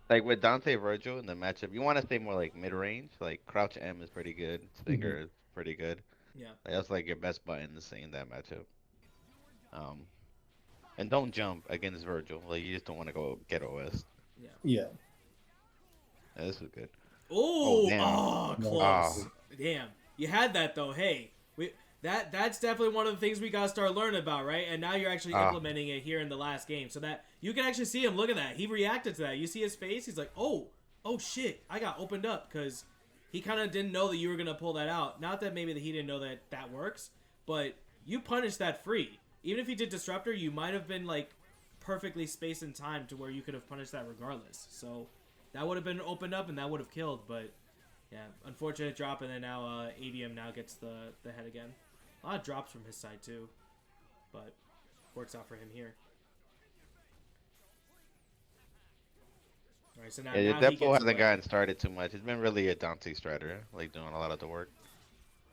S3: Like with Dante Virgil in the matchup, you want to stay more like mid range. Like Crouch M is pretty good.
S2: Mhm.
S3: Stinger is pretty good.
S1: Yeah.
S3: Like, that's like your best buttons in that matchup. Um, and don't jump against Virgil. Like you just don't want to go get OS.
S1: Yeah.
S2: Yeah.
S3: Yeah, this is good. Oh
S1: Oh,
S3: damn.
S1: oh,
S2: No,
S3: Ah,
S1: close. Damn, you had that though. Hey, that's definitely one of the things we gotta start learning about, right? And now you're actually
S3: ah.
S1: implementing it here in the last game, so that you can actually see him. Look at that. He reacted to that. You see his face. He's like, oh shit, I got opened up because he kind of didn't know that you were gonna pull that out. Not that maybe that he didn't know that that works, but you punished that free. Even if you did disruptor, you might have been like perfectly spaced in time to where you could have punished that regardless. So that would have been opened up and that would have killed, but yeah, unfortunate drop, and then now ADM now gets the head again. A lot of drops from his side too, but works out for him here. All right, so now
S3: Yeah,
S1: now he
S3: Deadpool
S1: gets
S3: hasn't
S1: away.
S3: gotten started too much. It's been really a Dante Strider, like doing a lot of the work,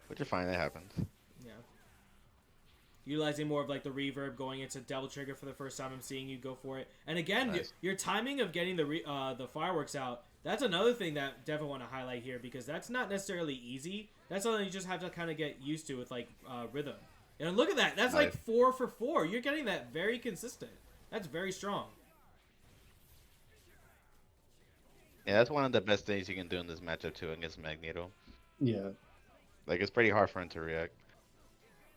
S3: which is fine. That happens.
S1: Yeah, utilizing more of like the reverb, going into double trigger for the first time. I'm seeing you go for it, and again,
S3: Nice.
S1: your timing of getting the fireworks out. That's another thing that definitely want to highlight here because that's not necessarily easy. That's something you just have to kind of get used to with like rhythm. And look at that. That's like
S3: Nice.
S1: 4 for 4. You're getting that very consistent. That's very strong.
S3: Yeah, that's one of the best things you can do in this matchup too against Magneto.
S2: Yeah.
S3: Like it's pretty hard for him to react.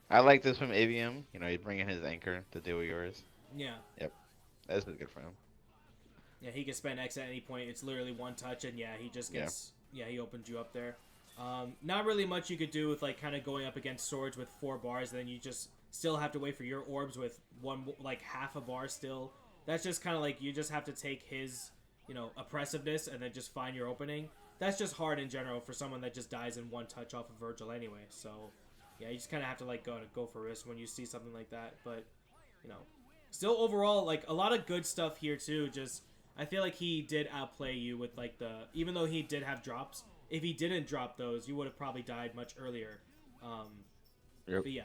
S3: I like this from AVM. You know, he's bringing his anchor to deal with yours.
S1: Yeah.
S3: Yep, that's good for him.
S1: Yeah, he can spend X at any point. It's literally one touch, and yeah, he just gets... Yeah, he opens you up there. Not really much you could do with, like, kind of going up against swords with 4 bars, then you just still have to wait for your orbs with like, half a bar still. That's just kind of like, you just have to take his, you know, oppressiveness and then just find your opening. That's just hard in general for someone that just dies in one touch off of Virgil anyway, so... Yeah, you just kind of have to, like, go for risk when you see something like that, but, you know... Still, overall, like, a lot of good stuff here, too, just... I feel like he did outplay you with, like, the... Even though he did have drops, if he didn't drop those, you would have probably died much earlier.
S3: Yep.
S1: But, yeah.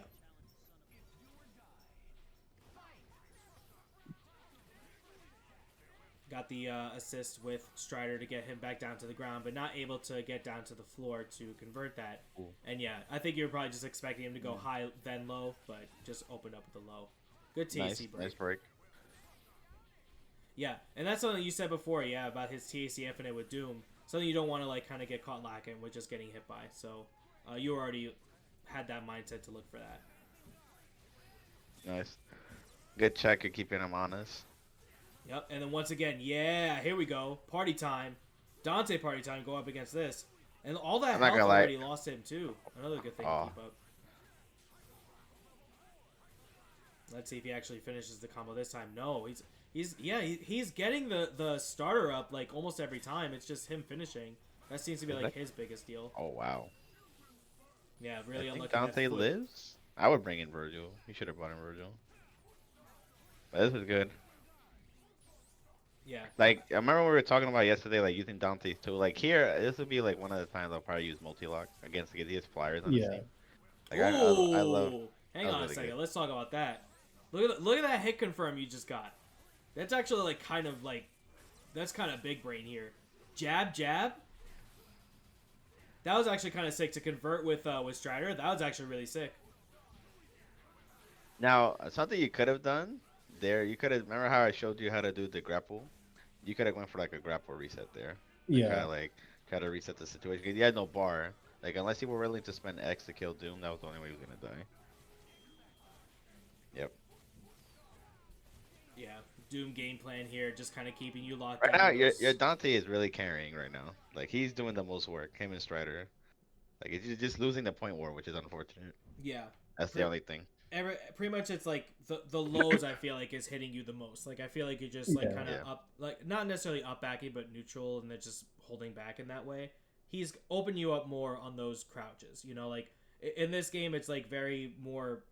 S1: Got the assist with Strider to get him back down to the ground, but not able to get down to the floor to convert that.
S3: Ooh.
S1: And, yeah, I think you were probably just expecting him to go high, then low, but just opened up with the low. Good TAC
S3: Nice,
S1: break.
S3: nice break.
S1: Yeah, and that's something you said before, yeah, about his TAC Infinite with Doom. Something you don't want to, like, kind of get caught lacking with just getting hit by. So, you already had that mindset to look for that.
S3: Nice. Good check of keeping him honest.
S1: Yep, and then once again, yeah, here we go. Party time. Dante party time go up against this. And all that
S3: I'm not
S1: health
S3: gonna lie.
S1: already lost him, too. Another good thing to keep up. Let's see if he actually finishes the combo this time. No, he's getting the starter up like almost every time. It's just him finishing. That seems to be like his biggest deal.
S3: Oh wow.
S1: Yeah, really
S3: I think
S1: unlucky.
S3: Dante lives. I would bring in Virgil. You should have brought in Virgil. But this is good.
S1: Yeah.
S3: Like I remember we were talking about yesterday, like using Dante's too. Like here, this would be like one of the times I'll probably use multi-lock against his flyers on the
S2: Yeah.
S3: team. Like I love.
S1: Ooh, hang
S3: that was
S1: on a
S3: really
S1: second.
S3: good.
S1: Let's talk about that. Look at that hit confirm you just got. That's actually like kind of like, that's kind of big brain here. Jab, jab. That was actually kind of sick to convert with Strider. That was actually really sick.
S3: Now something you could have done there. You could have remember how I showed you how to do the grapple. You could have went for like a grapple reset there. Like,
S2: Yeah.
S3: kind of like try to reset the situation. 'Cause you had no bar. Like unless you were willing to spend X to kill Doom, that was the only way he was gonna die. Yep.
S1: Yeah, Doom game plan here, just kind of keeping you locked
S3: Right
S1: down.
S3: now, your Dante is really carrying right now. Like he's doing the most work. Him and Strider. Like it's just losing the point war, which is unfortunate.
S1: Yeah.
S3: That's the only thing.
S1: Pretty much it's like the lows I feel like is hitting you the most. Like I feel like you're just like
S2: Yeah.
S1: kind of
S3: Yeah.
S1: up, like not necessarily up backing, but neutral, and then just holding back in that way. He's opened you up more on those crouches. You know, like in this game, it's like very more.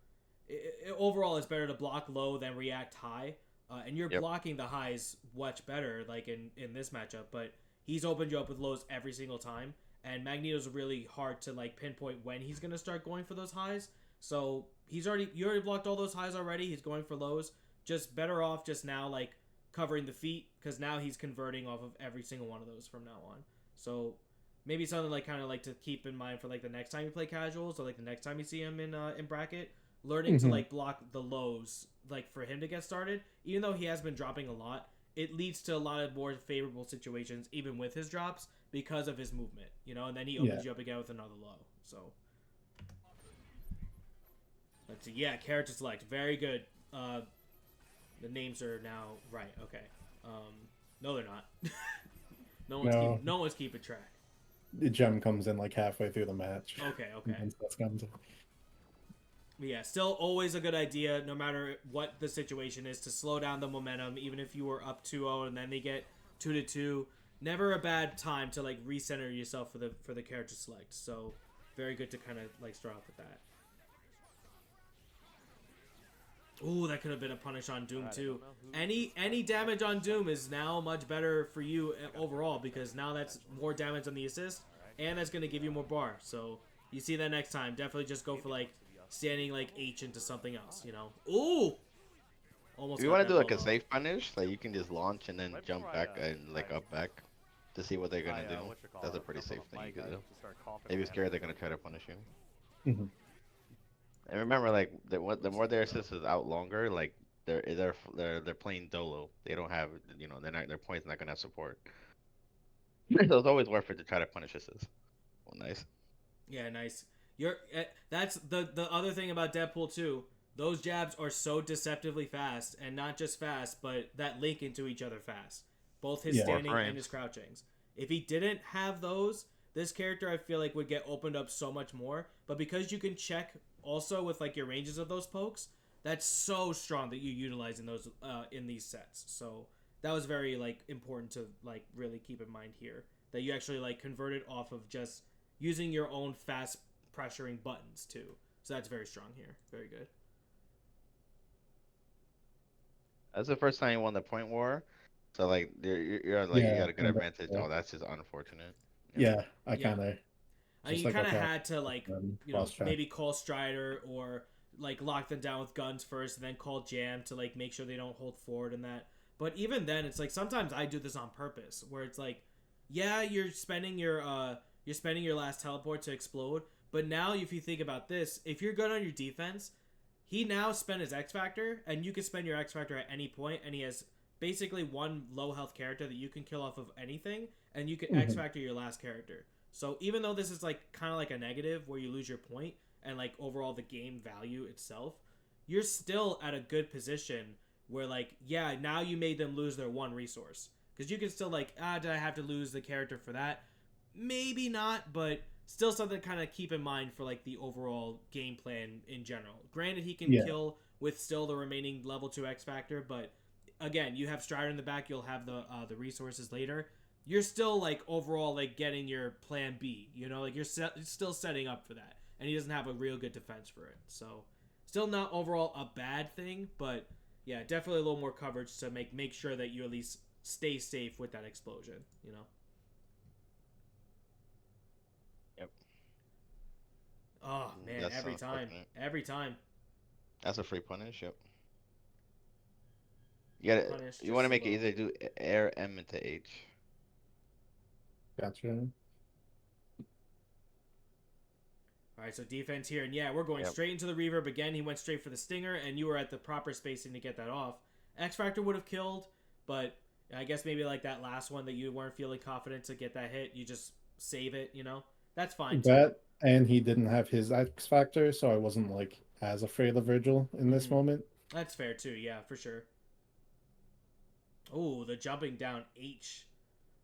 S1: Overall, it's better to block low than react high, and you're
S3: Yep.
S1: blocking the highs much better. Like in this matchup, but he's opened you up with lows every single time, and Magneto's really hard to like pinpoint when he's gonna start going for those highs. So you already blocked all those highs already. He's going for lows. Just better off just now like covering the feet because now he's converting off of every single one of those from now on. So maybe something like kind of like to keep in mind for like the next time you play casuals or like the next time you see him in bracket. learning to like block the lows, like for him to get started, even though he has been dropping a lot, it leads to a lot of more favorable situations, even with his drops, because of his movement, you know, and then he opens you up again with another low. So let's see. Yeah, character select. Very good. The names are now right. Okay. No, they're not. No one's keeping track.
S2: The gem comes in like halfway through the match.
S1: Okay.
S2: Once that's comes in.
S1: Yeah, still always a good idea, no matter what the situation is, to slow down the momentum, even if you were up 2-0 and then they get 2-2. Never a bad time to like recenter yourself for the character select. So very good to kind of like start off with that. Ooh, that could have been a punish on Doom too. Any damage on Doom is now much better for you overall, because now that's more damage on the assist, and that's going to give you more bar. So you see that next time. Definitely just go for like standing like H into something else, you know. Ooh! Almost.
S3: If you want to do like a safe punish, like you can just launch and then jump back and like up back to see what they're gonna do. That's a pretty safe thing you can do. If you're scared they're gonna try to punish you. And remember, like the more their assist is out longer, like they're playing dolo. They don't have, you know, their points not gonna have support. So it's always worth it to try to punish assist. Well, nice.
S1: Yeah, nice. That's the other thing about Deadpool too. Those jabs are so deceptively fast, and not just fast, but that link into each other fast. Both his standing and his crouchings. If he didn't have those, this character I feel like would get opened up so much more. But because you can check also with like your ranges of those pokes, that's so strong that you utilize in those in these sets. So that was very like important to like really keep in mind here, that you actually like converted off of just using your own fast pressuring buttons too. So that's very strong here. Very good.
S3: That's the first time you won the point war, so like you're like you got a good advantage. Oh, that's just unfortunate.
S2: Yeah, I kind of.
S1: You kind of had to like, you know, maybe call Strider or like lock them down with guns first, and then call Jam to like make sure they don't hold forward and that. But even then, it's like sometimes I do this on purpose, where it's like, yeah, you're spending your last teleport to explode, but now if you think about this, if you're good on your defense, he now spent his X Factor, and you can spend your X Factor at any point, and he has basically one low health character that you can kill off of anything, and you can X Factor your last character. So even though this is like kind of like a negative where you lose your point and like overall the game value itself, you're still at a good position where like, yeah, now you made them lose their one resource. Because you can still like, did I have to lose the character for that? Maybe not, but still something to kind of keep in mind for like the overall game plan in general. Granted, he can kill with still the remaining level 2 X Factor, but again, you have Strider in the back, you'll have the resources later. You're still like overall like getting your plan B, you know, like you're still setting up for that, and he doesn't have a real good defense for it. So still not overall a bad thing, but yeah, definitely a little more coverage to make sure that you at least stay safe with that explosion, you know.
S3: Yep.
S1: Oh man,
S3: That's
S1: every time.
S3: That's a free punish. Yep. You want to make it easier, do air M into H.
S2: Gotcha.
S1: Alright, so defense here, and yeah, we're going straight into the reverb again. He went straight for the stinger, and you were at the proper spacing to get that off. X Factor would have killed, but I guess maybe like that last one that you weren't feeling confident to get that hit, you just save it, you know? That's fine too.
S2: And he didn't have his X Factor, so I wasn't like as afraid of Virgil in this moment.
S1: That's fair too, yeah, for sure. Oh, the jumping down H.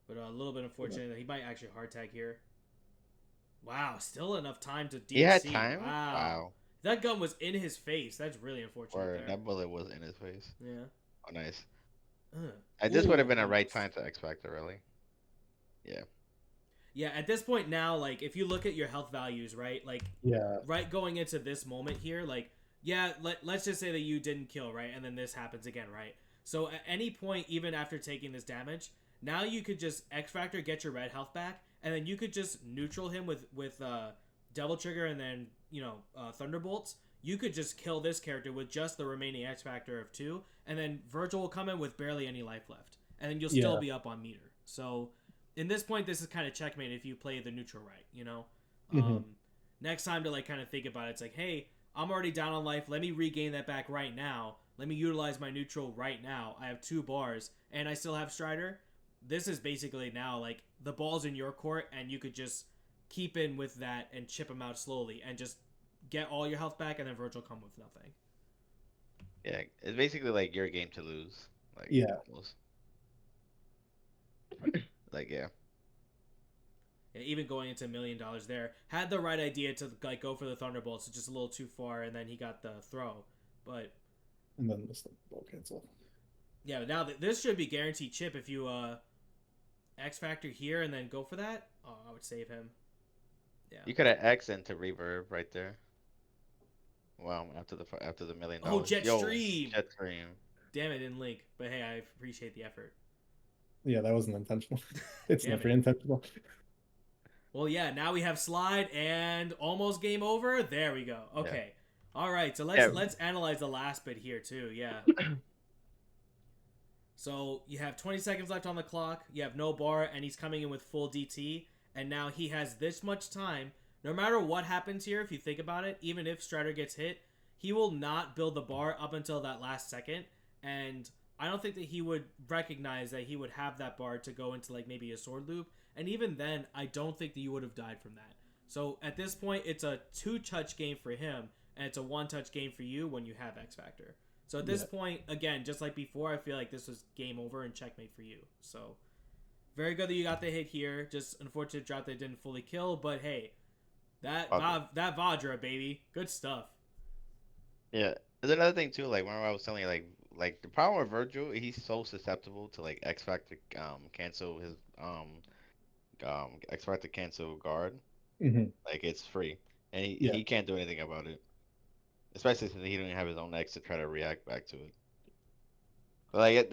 S1: But a little bit unfortunate that he might actually hard tag here. Wow, still enough time to DC.
S3: He had time?
S1: Wow. That gun was in his face. That's really unfortunate.
S3: Or that bullet was in his face.
S1: Yeah.
S3: Oh, nice. This would have been a right time to X Factor, really. Yeah.
S1: Yeah, at this point now, like, if you look at your health values, right? Like, right going into this moment here, like, yeah, let's just say that you didn't kill, right? And then this happens again, right? So at any point, even after taking this damage, now you could just X Factor, get your red health back, and then you could just neutral him with Devil Trigger and then, you know, Thunderbolts. You could just kill this character with just the remaining X Factor of 2, and then Virgil will come in with barely any life left. And then you'll still be up on meter. So, in this point, this is kind of checkmate if you play the neutral right, you know? Next time to, like, kind of think about it, it's like, hey, I'm already down on life. Let me regain that back right now. Let me utilize my neutral right now. I have 2 bars, and I still have Strider. This is basically now, like, the ball's in your court, and you could just keep in with that and chip him out slowly and just get all your health back, and then Virgil come with nothing.
S3: Yeah, it's basically like your game to lose. Like,
S2: Yeah.
S3: almost. Like, yeah.
S1: Yeah, even going into $1 million there. Had the right idea to, like, go for the Thunderbolts, just a little too far, and then he got the throw. But
S2: And then missed the ball cancel.
S1: yeah, now this should be guaranteed chip if you X Factor here and then go for that. Oh, I would save him. Yeah.
S3: You could have X into reverb right there. Well, after the $1 million.
S1: Oh, Jet
S3: Yo,
S1: Stream.
S3: Jet Stream.
S1: Damn it, didn't link. But hey, I appreciate the effort.
S2: Yeah, that wasn't intentional. It's
S1: Damn
S2: never
S1: it.
S2: intentional.
S1: Well, yeah, now we have slide and almost game over. There we go. Okay. Yeah. All right, so let's analyze the last bit here too. Yeah. So you have 20 seconds left on the clock. You have no bar, and he's coming in with full DT. And now he has this much time. No matter what happens here, if you think about it, even if Strider gets hit, he will not build the bar up until that last second. And I don't think that he would recognize that he would have that bar to go into like maybe a sword loop. And even then, I don't think that you would have died from that. So at this point, it's a 2-touch game for him, and it's a 1-touch game for you when you have X Factor. So at this point, again, just like before, I feel like this was game over and checkmate for you. So very good that you got the hit here. Just unfortunate drop that didn't fully kill, but hey, that Vajra, baby, good stuff.
S3: Yeah, there's another thing too. Like remember I was telling you, like the problem with Virgil, he's so susceptible to like X Factor cancel his X Factor cancel guard.
S2: Mm-hmm.
S3: Like it's free, and he can't do anything about it. Especially since he didn't have his own X to try to react back to it. But like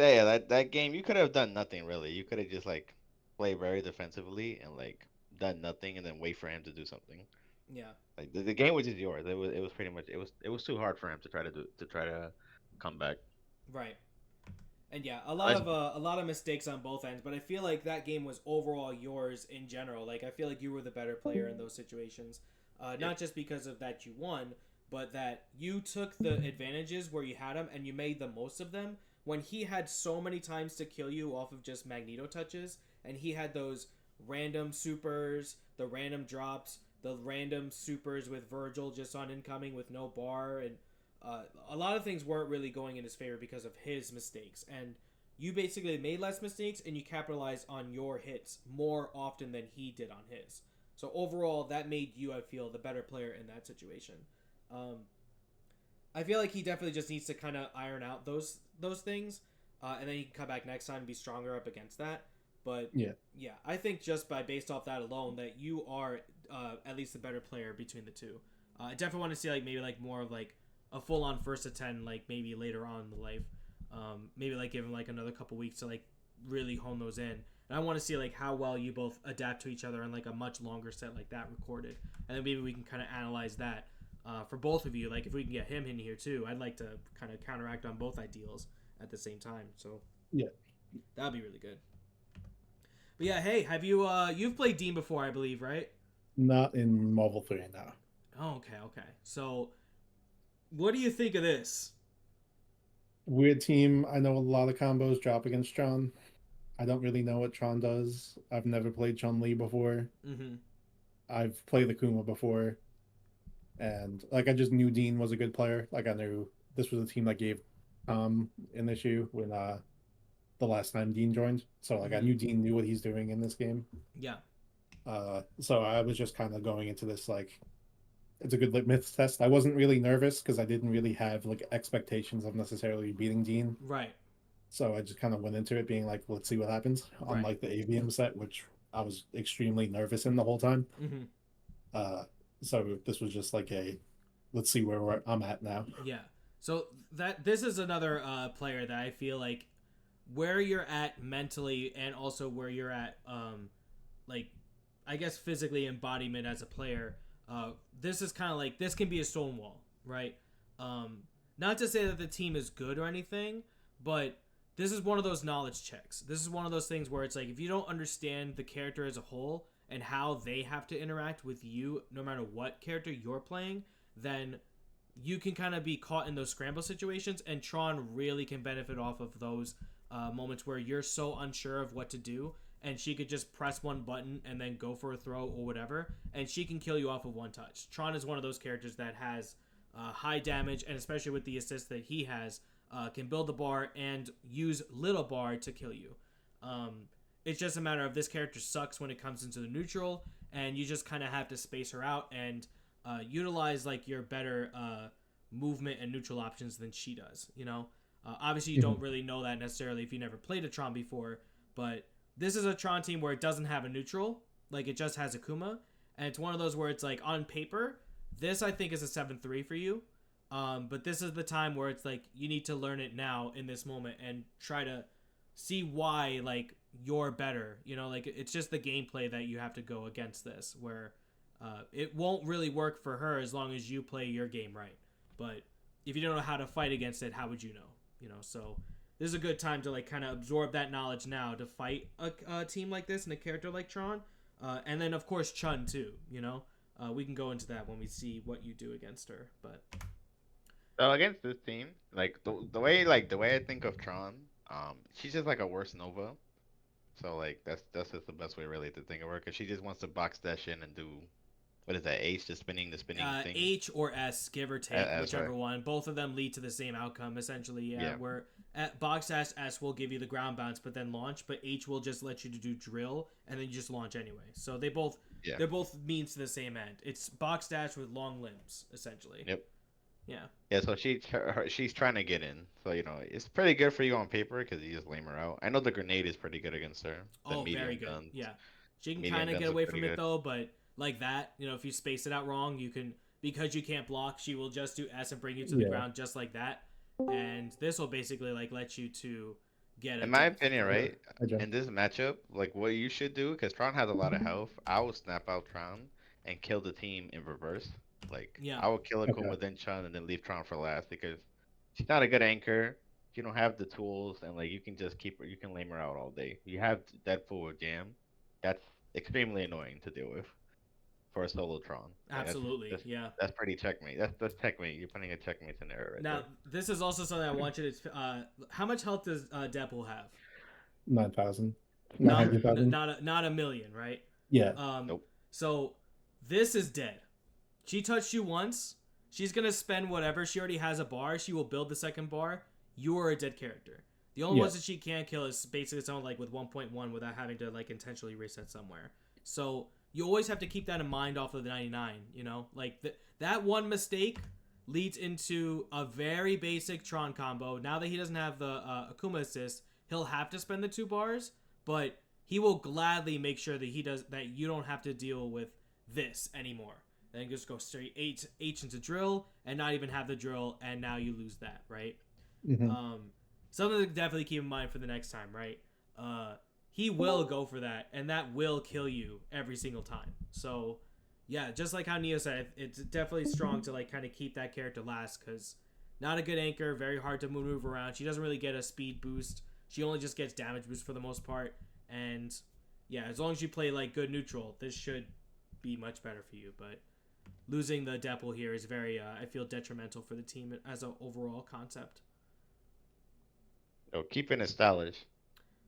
S3: that game, you could have done nothing really. You could have just like played very defensively and like done nothing, and then wait for him to do something.
S1: Yeah.
S3: Like the game was just yours. It was pretty much it was too hard for him to try to come back.
S1: Right. And yeah, a lot of mistakes on both ends, but I feel like that game was overall yours in general. Like I feel like you were the better player in those situations, not just because of that you won, but that you took the advantages where you had them and you made the most of them. When he had so many times to kill you off of just Magneto touches, and he had those random supers, the random drops, the random supers with Virgil just on incoming with no bar, and a lot of things weren't really going in his favor because of his mistakes. And you basically made less mistakes and you capitalized on your hits more often than he did on his. So overall, that made you, I feel, the better player in that situation. I feel like he definitely just needs to kind of iron out those things, and then he can come back next time and be stronger up against that. But yeah, I think just based off that alone, that you are at least the better player between the two. I definitely want to see like maybe like more of like a full on first to 10, like maybe later on in the life. Maybe like give him like another couple weeks to like really hone those in. And I want to see like how well you both adapt to each other in like a much longer set like that recorded, and then maybe we can kind of analyze that. For both of you, like if we can get him in here too, I'd like to kind of counteract on both ideals at the same time. So
S2: yeah,
S1: that'd be really good. But yeah, hey, have you you've played Dean before, I believe, right?
S2: Not in Marvel 3 now.
S1: Oh, okay. So what do you think of this?
S2: Weird team. I know a lot of combos drop against Tron. I don't really know what Tron does. I've never played Chun-Li before.
S1: Mm-hmm.
S2: I've played the Kuma before. And like I just knew Dean was a good player. Like I knew this was a team that gave an issue when the last time Dean joined. So like I knew Dean knew what he's doing in this game.
S1: Yeah.
S2: So I was just kind of going into this like it's a good litmus test. I wasn't really nervous because I didn't really have like expectations of necessarily beating Dean.
S1: Right.
S2: So I just kind of went into it being like, let's see what happens on like the AVM set, which I was extremely nervous in the whole time.
S1: Mm-hmm.
S2: So this was just like let's see where I'm at now.
S1: Yeah. So this is another player that I feel like where you're at mentally and also where you're at, like, I guess physically embodiment as a player. This is kind of like, this can be a stonewall, right? Not to say that the team is good or anything, but this is one of those knowledge checks. This is one of those things where it's like, if you don't understand the character as a whole and how they have to interact with you, no matter what character you're playing, then you can kind of be caught in those scramble situations, and Tron really can benefit off of those moments where you're so unsure of what to do, and she could just press one button and then go for a throw or whatever, and she can kill you off of one touch. Tron is one of those characters that has high damage, and especially with the assist that he has, can build the bar and use little bar to kill you. It's just a matter of this character sucks when it comes into the neutral, and you just kind of have to space her out and utilize like your better movement and neutral options than she does. Obviously you don't really know that necessarily if you never played a Tron before, but this is a Tron team where it doesn't have a neutral, like it just has Akuma, and it's one of those where it's like on paper, this I think is a 7-3 for you, but this is the time where it's like you need to learn it now in this moment and try to see why like you're better. Like it's just the gameplay that you have to go against this, where it won't really work for her as long as you play your game right. But if you don't know how to fight against it, how would you know? So this is a good time to like kind of absorb that knowledge now to fight a team like this and a character like Tron, and then of course Chun too. We can go into that when we see what you do against her. But
S3: So against this team, like the way I think of Tron, she's just like a worse Nova. So like that's just the best way really to think of her, because she just wants to box dash in and do what is that, H, the spinning thing.
S1: H or S, give or take, whichever
S3: right.
S1: one. Both of them lead to the same outcome, essentially. Yeah. Where at box dash, S will give you the ground bounce, but then launch. But H will just let you to do drill, and then you just launch anyway. So they both they're both means to the same end. It's box dash with long limbs, essentially.
S3: Yep.
S1: Yeah.
S3: Yeah, so she's trying to get in. So it's pretty good for you on paper because you just lame her out. I know the grenade is pretty good against her. The
S1: Very good.
S3: guns.
S1: Yeah. She can
S3: Medium
S1: kind of
S3: guns
S1: get
S3: look
S1: away
S3: pretty
S1: from it
S3: good.
S1: though, but like that, if you space it out wrong, you can, because you can't block, she will just do S and bring you to the ground just like that. And this will basically like let you to get a
S3: In my
S1: death.
S3: opinion, right?
S2: I jump.
S3: In this matchup, like what you should do, because Tron has a lot of health, I will snap out Tron and kill the team in reverse. Like
S1: Yeah.
S3: I will kill Akuma, then Chun, and then leave Tron for last because she's not a good anchor. You don't have the tools, and like you can just keep her, you can lame her out all day. You have Deadpool with Jam. That's extremely annoying to deal with for a solo Tron. Like,
S1: Absolutely. Yeah.
S3: That's pretty checkmate. That's checkmate. You're putting a checkmate scenario right
S1: Now,
S3: there.
S1: this is also something I want you to. How much health does Deadpool have?
S2: 9,000.
S1: Not
S2: 900,000.
S1: not a million, right?
S2: Yeah.
S3: Nope.
S1: So this is dead. She touched you once. She's gonna spend whatever. She already has a bar. She will build the second bar. You are a dead character. The only ones that she can't kill is basically someone like with 1.1 without having to like intentionally reset somewhere. So you always have to keep that in mind off of the 99. Like that one mistake leads into a very basic Tron combo. Now that he doesn't have the Akuma assist, he'll have to spend the 2 bars, but he will gladly make sure that you don't have to deal with this anymore. Then just go straight H into drill and not even have the drill, and now you lose that, right? Something to definitely keep in mind for the next time, right? He will go for that, and that will kill you every single time. So yeah, just like how Neo said, it's definitely strong to like kind of keep that character last, because not a good anchor, very hard to move around. She doesn't really get a speed boost. She only just gets damage boost for the most part. And yeah, as long as you play like good neutral, this should be much better for you. But losing the Deadpool here is very, I feel, detrimental for the team as an overall concept.
S3: No, keeping it stylish.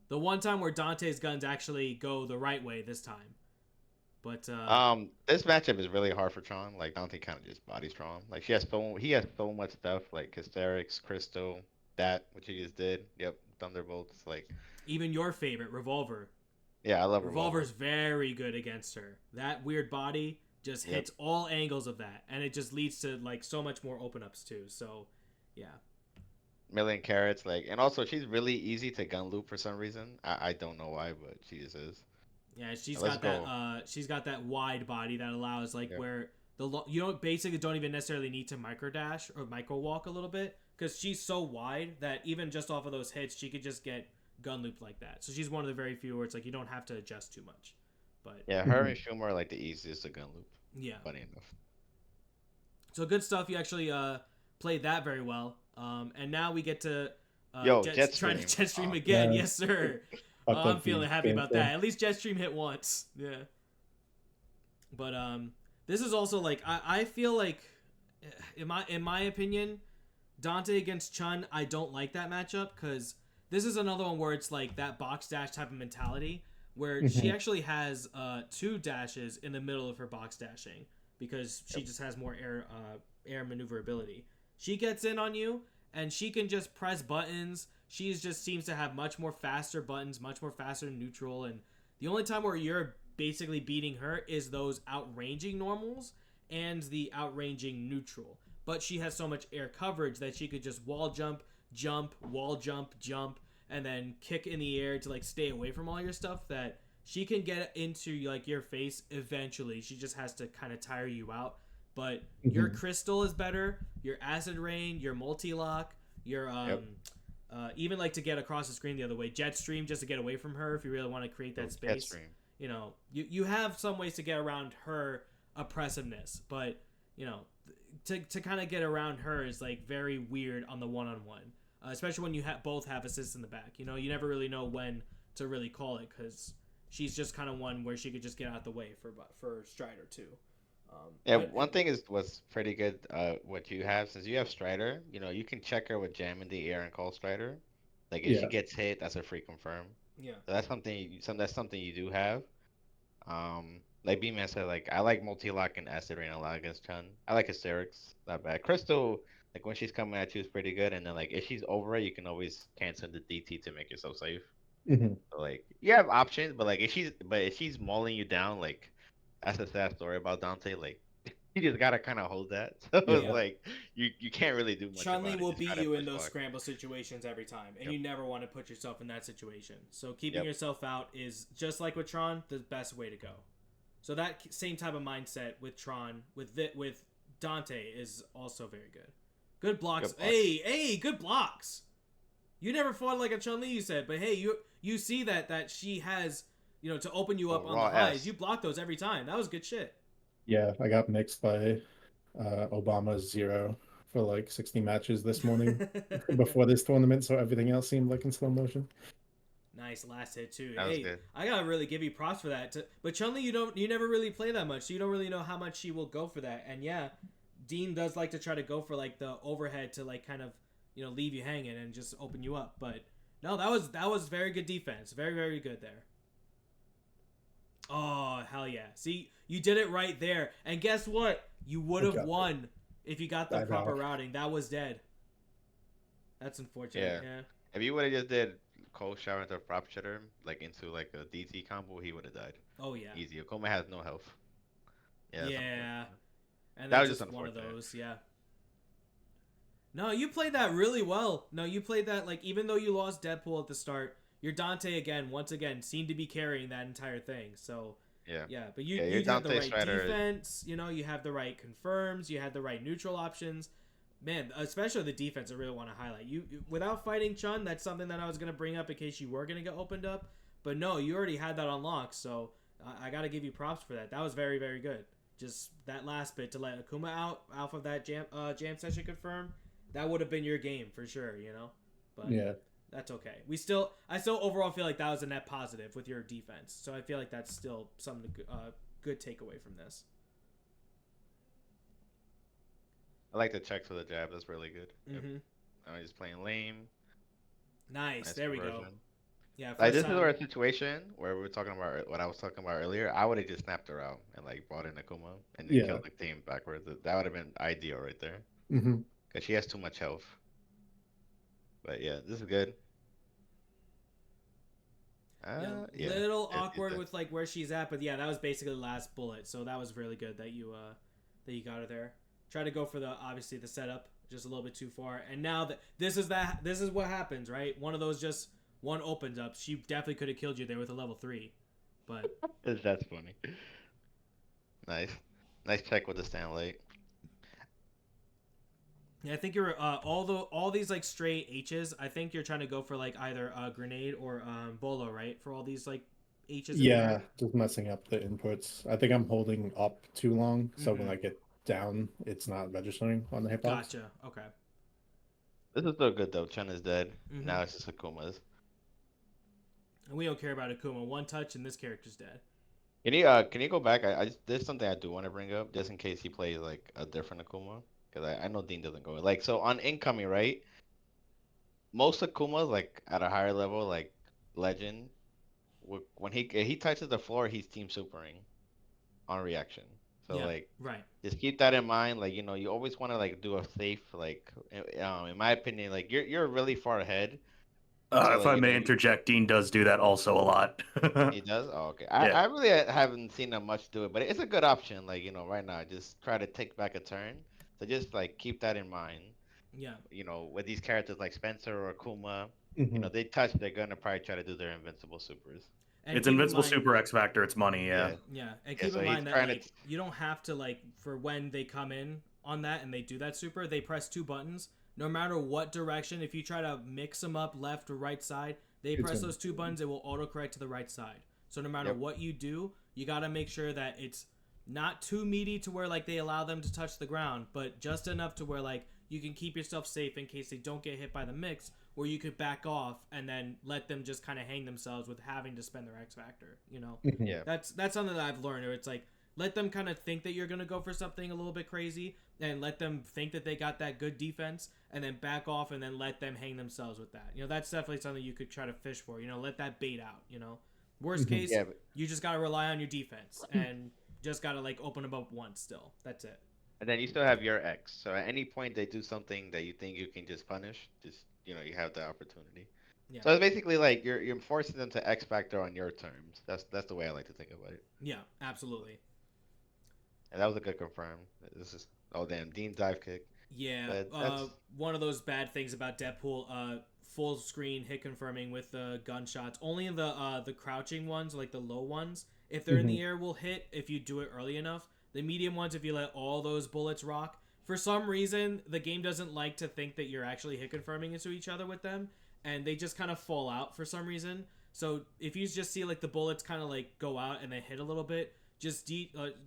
S1: The one time where Dante's guns actually go the right way this time. But
S3: this matchup is really hard for Tron. Like Dante kind of just body strong. Like he has so much stuff like Hysterics, Crystal, that which he just did. Yep, Thunderbolts. Like
S1: even your favorite, Revolver.
S3: Yeah, I love
S1: Revolver's very good against her. That weird body just hits all angles of that, and it just leads to like so much more open ups too. So yeah.
S3: Million carats, like, and also she's really easy to gun loop for some reason. I don't know why, but she just is.
S1: Yeah, she's got that wide body that allows like where you basically don't even necessarily need to micro dash or micro walk a little bit, because she's so wide that even just off of those hits she could just get gun looped like that. So she's one of the very few where it's like you don't have to adjust too much. But
S3: yeah, her and Schumer are like the easiest to gun loop.
S1: Yeah.
S3: Funny enough.
S1: So good stuff. You actually played that very well. And now we get to trying to Jetstream again. Yes, sir. I'm feeling happy about that. At least Jetstream hit once. Yeah. But this is also like I feel like in my opinion, Dante against Chun, I don't like that matchup because this is another one where it's like that box dash type of mentality where she
S2: Hmm.
S1: actually has two dashes in the middle of her box dashing because she just has more air maneuverability. She gets in on you and she can just press buttons. She just seems to have much more faster buttons, much more faster neutral, and the only time where you're basically beating her is those outranging normals and the outranging neutral. But she has so much air coverage that she could just wall jump, jump, wall jump, jump, and then kick in the air to like stay away from all your stuff that she can get into like your face eventually. She just has to kind of tire you out. But your
S2: Hmm.
S1: crystal is better, your acid rain, your multi lock, your
S3: Yep.
S1: even like to get across the screen the other way, jet stream just to get away from her if you really want to create that
S3: Cat
S1: space.
S3: stream.
S1: You have some ways to get around her oppressiveness, but you know, to kind of get around her is like very weird on the one-on-one, especially when you both have assists in the back. You never really know when to really call it because she's just kind of one where she could just get out the way for Strider too.
S3: Yeah,
S1: But
S3: one thing is was pretty good. What you have since you have Strider, you can check her with Jam in the air and call Strider. Like if she
S2: Yeah.
S3: gets hit, that's a free confirm.
S1: yeah,
S3: So that's something. That's something you do have. Like B-Man said, like I like multi-lock and acid rain a lot against Chun. I like hysterics, not bad. Crystal, like when she's coming at you, is pretty good. And then like if she's over it, you can always cancel the DT to make yourself safe.
S2: Hmm.
S3: So, like you have options, but like if she's mauling you down, like that's a sad story about Dante. Like you just gotta kind of hold that. So it's
S2: Yeah.
S1: yep.
S3: like you can't really do much
S1: Chun-Li
S3: about it.
S1: will
S3: Just
S1: beat
S3: gotta
S1: you in
S3: push
S1: those
S3: block.
S1: scramble situations every time, and
S3: Yep.
S1: you never want to put yourself in that situation. So keeping
S3: Yep.
S1: yourself out is just like with Tron, the best way to go. So that same type of mindset with Tron, with Dante is also very good. Good blocks.
S3: Good blocks.
S1: Hey, good blocks. You never fought like a Chun Li, you said, but hey, you see that she has to open you
S3: Oh,
S1: up on the
S3: raw
S1: highs.
S3: S.
S1: You block those every time. That was good shit.
S2: Yeah, I got mixed by Obama's zero for like 60 matches this morning before this tournament, so everything else seemed like in slow motion.
S1: Nice last hit too.
S3: That was
S1: Hey,
S3: good.
S1: I gotta really give you props for that. But Chun Li, you never really play that much, so you don't really know how much she will go for that. And yeah, Dean does like to try to go for like the overhead to like kind of leave you hanging and just open you up. But no, that was very good defense. Very very good there. Oh hell yeah! See, you did it right there. And guess what? You would
S2: I
S1: have
S2: got
S1: won if you got the
S2: I
S1: proper
S2: know.
S1: routing. That was dead. That's unfortunate.
S3: Yeah.
S1: Yeah.
S3: If you would have just did cold shower into prop shitter, like into like a DT combo, he would have died.
S1: Oh yeah.
S3: Easy. Okuma has no health. Yeah, that's
S1: Yeah.
S3: unfortunate.
S1: And
S3: That
S1: that's
S3: was just
S1: just one of
S3: unfortunate.
S1: those. Yeah. No, you played that really well. No, you played that like even though you lost Deadpool at the start, your Dante once again seemed to be carrying that entire thing. So
S3: Yeah.
S1: yeah, but you
S3: Yeah, your
S1: you had the
S3: Dante
S1: right
S3: Strider.
S1: defense. You have the right confirms. You had the right neutral options. Man, especially the defense, I really want to highlight. Without fighting Chun, that's something that I was gonna bring up in case you were gonna get opened up. But no, you already had that unlocked. So I got to give you props for that. That was very very good. Just that last bit to let Akuma out off of that jam session confirm, that would have been your game for sure, But
S2: Yeah.
S1: that's okay. I still overall feel like that was a net positive with your defense. So I feel like that's still something good takeaway from this.
S3: I like the checks with the jab. That's really good. Yep.
S1: Mm-hmm.
S3: I'm just playing lame.
S1: Nice.
S3: Nice
S1: There we go.
S3: conversion.
S1: Yeah,
S3: Like
S1: first
S3: this is
S1: time.
S3: where a situation where we were talking about what I was talking about earlier. I would have just snapped her out and like brought in Akuma and then
S2: Yeah.
S3: killed the team backwards. That would have been ideal right there
S2: Hmm.
S3: because she has too much health. But yeah, this is good.
S1: Yeah,
S3: Yeah,
S1: little
S3: he's
S1: awkward
S3: dead.
S1: with like where she's at, but yeah, that was basically the last bullet. So that was really good that you got her there. Try to go for the obviously the setup just a little bit too far. And now this is what happens, right? One of those just one opens up. She definitely could have killed you there with a level 3. But
S3: That's funny. Nice, nice check with the stand late.
S1: yeah, I think you're all these like straight H's. I think you're trying to go for like either grenade or bolo, right? For all these like H's in the
S2: Yeah,
S1: air.
S2: just messing up the inputs. I think I'm holding up too long, so when
S1: Mm-hmm.
S2: I get down, it's not registering on the hitbox.
S1: Gotcha. Okay.
S3: This is still good though. Chun is dead.
S1: Mm-hmm.
S3: Now it's just Akuma's.
S1: And we don't care about Akuma. One touch and this character's dead.
S3: Can you go back? There's something I do want to bring up just in case he plays like a different Akuma. because I know Dean doesn't go like so on incoming, right? Most Akumas like at a higher level, like Legend, when he touches the floor, he's team supering on reaction. So
S1: Yeah,
S3: like,
S1: right.
S3: just keep that in mind. Like you always want to like do a safe like, in my opinion, like you're really far ahead. So
S4: If
S3: like
S4: I may
S3: you
S4: interject, Dean does do that also a lot.
S3: he does. Oh, okay.
S4: Yeah.
S3: I really haven't seen him much do it, but it's a good option. Like right now, just try to take back a turn. So just like keep that in mind.
S1: Yeah,
S3: With these characters like Spencer or Kuma,
S2: Hmm.
S3: they touch, they're gonna probably try to do their invincible supers.
S1: and
S4: It's
S1: keep in
S4: Invincible
S1: mind.
S4: Super X Factor, it's money, yeah.
S3: Yeah,
S1: Yeah, and
S3: yeah.
S1: keep
S3: So
S1: in
S3: he's
S1: mind that
S3: trying to.
S1: like you don't have to like for when they come in on that and they do that super, they press two buttons. No matter what direction, if you try to mix them up left or right side, they
S2: It's
S1: press
S2: gonna.
S1: those two buttons. It will autocorrect to the right side. So no matter
S3: Yep.
S1: what you do, you gotta make sure that it's not too meaty to where like they allow them to touch the ground, but just enough to where like you can keep yourself safe in case they don't get hit by the mix, where you could back off and then let them just kind of hang themselves with having to spend their X factor.
S2: Mhm.
S3: Yeah.
S1: That's something that I've learned. Where it's like let them kind of think that you're gonna go for something a little bit crazy, and let them think that they got that good defense, and then back off, and then let them hang themselves with that. That's definitely something you could try to fish for. Let that bait out. Worst
S2: Mhm.
S1: case,
S3: Yeah. But,
S1: you just gotta rely on your defense and just gotta like open them up once. Still, that's it.
S3: and then you still have your X. So at any point they do something that you think you can just punish, just you have the opportunity.
S1: Yeah,
S3: So it's basically like you're forcing them to X factor on your terms. That's the way I like to think about it.
S1: yeah, absolutely.
S3: And that was a good confirm. This is damn Dean dive kick.
S1: Yeah,
S3: But that's
S1: one of those bad things about Deadpool, full screen hit confirming with the gunshots. Only the crouching ones, like the low ones, if they're in
S2: Mhm.
S1: the air, will hit if you do it early enough. The medium ones, if you let all those bullets rock. For some reason, the game doesn't like to think that you're actually hit confirming into each other with them, and they just kind of fall out for some reason. So if you just see like the bullets kind of like go out and they hit a little bit, just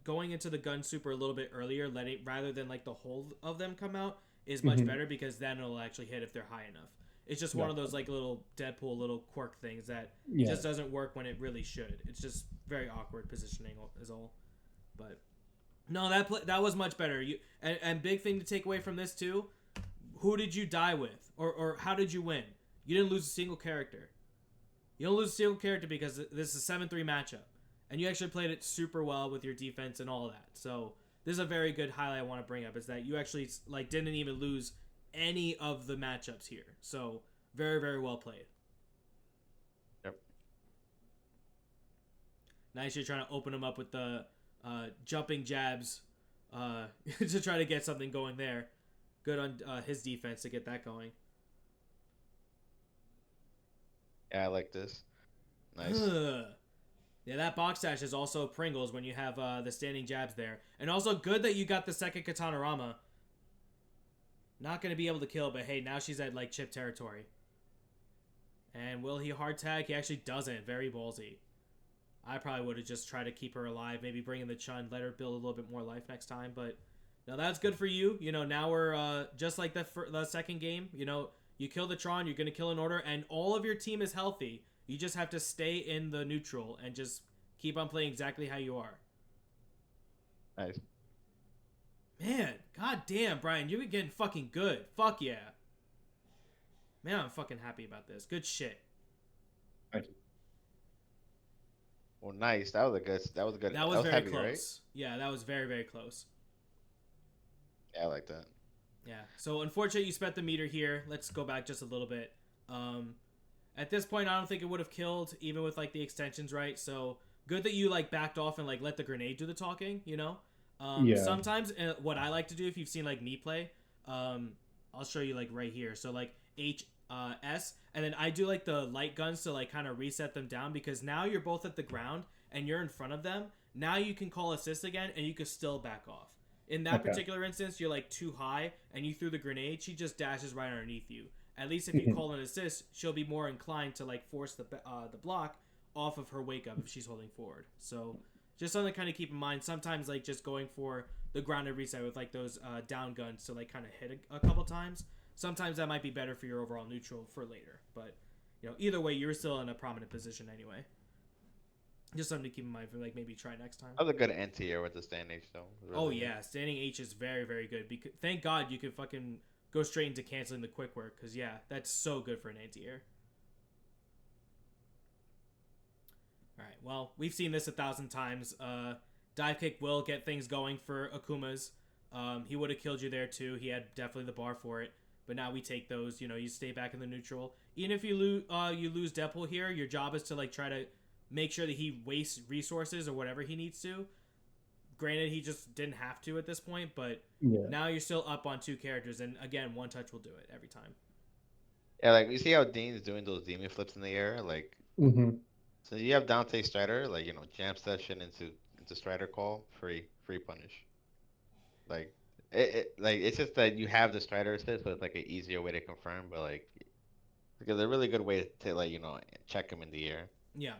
S1: going into the gun super a little bit earlier, letting rather than like the whole of them come out is much
S2: Mhm.
S1: better because then it'll actually hit if they're high enough. It's just one
S2: Yeah.
S1: of those like little Deadpool little quirk things that
S2: Yeah.
S1: just doesn't work when it really should. It's just very awkward positioning is all. But no, that was much better. And big thing to take away from this too. Who did you die with, or how did you win? You didn't lose a single character. You don't lose a single character because this is a 7-3 matchup, and you actually played it super well with your defense and all of that. So this is a very good highlight I want to bring up is that you actually like didn't even lose any of the matchups here. So very very well played.
S3: yep.
S1: Nice, you're trying to open them up with the jumping jabs to try to get something going there. Good on his defense to get that going.
S3: Yeah, I like this. Nice.
S1: Ugh. Yeah, that box dash is also Pringles when you have the standing jabs there. And also good that you got the second Katana Rama. Not going to be able to kill, but hey, now she's at like chip territory. And will he hard tag? He actually doesn't. Very ballsy. I probably would have just tried to keep her alive. Maybe bring in the Chun, let her build a little bit more life next time. But no, that's good for you. Now we're just like the second game. You kill the Tron, you're going to kill an order, and all of your team is healthy. You just have to stay in the neutral and just keep on playing exactly how you are.
S3: Nice.
S1: Man, god damn, Brian, you're getting fucking good. Fuck yeah. Man, I'm fucking happy about this. Good shit.
S2: Thank you.
S3: Well, nice. That was a good. That was good.
S1: That was very
S3: heavy,
S1: close.
S3: right?
S1: Yeah, that was very, very close.
S3: Yeah, I like that.
S1: Yeah. So unfortunately, you spent the meter here. Let's go back just a little bit. At this point, I don't think it would have killed, even with like the extensions, right? So good that you like backed off and like let the grenade do the talking.
S2: Yeah.
S1: Sometimes what I like to do, if you've seen like me play, I'll show you like right here. So like S, and then I do like the light guns to like kind of reset them down because now you're both at the ground and you're in front of them. Now you can call assist again and you can still back off. In that
S2: Okay.
S1: particular instance, you're like too high and you threw the grenade. She just dashes right underneath you. At least if you call an assist, she'll be more inclined to like force the block off of her wake up if she's holding forward. So just something to kind of keep in mind. Sometimes like just going for the grounded reset with like those down guns to like kind of hit a couple times. Sometimes that might be better for your overall neutral for later. But either way, you're still in a prominent position anyway. Just something to keep in mind for like maybe try next time.
S3: That was a good anti-air with the stand H though. Really
S1: Oh
S3: good.
S1: yeah, standing H is very very good. Because thank God you could fucking go straight into canceling the quick work because yeah, that's so good for an anti-air. All right, well we've seen this 1,000 times. Dive kick will get things going for Akuma's. He would have killed you there too. He had definitely the bar for it. But now we take those. You know, you stay back in the neutral. Even if you lose Deadpool here, your job is to like try to make sure that he wastes resources or whatever he needs to. Granted, he just didn't have to at this point, but now you're still up on 2 characters, and again, one touch will do it every time.
S3: Yeah, like you see how Dean's doing those demon flips in the air, like so you have Dante Strider, like jam session into Strider call, free punish. Like like it's just that you have the Strider assist, so it's like an easier way to confirm, but like because a really good way to like check him in the air.
S1: Yeah.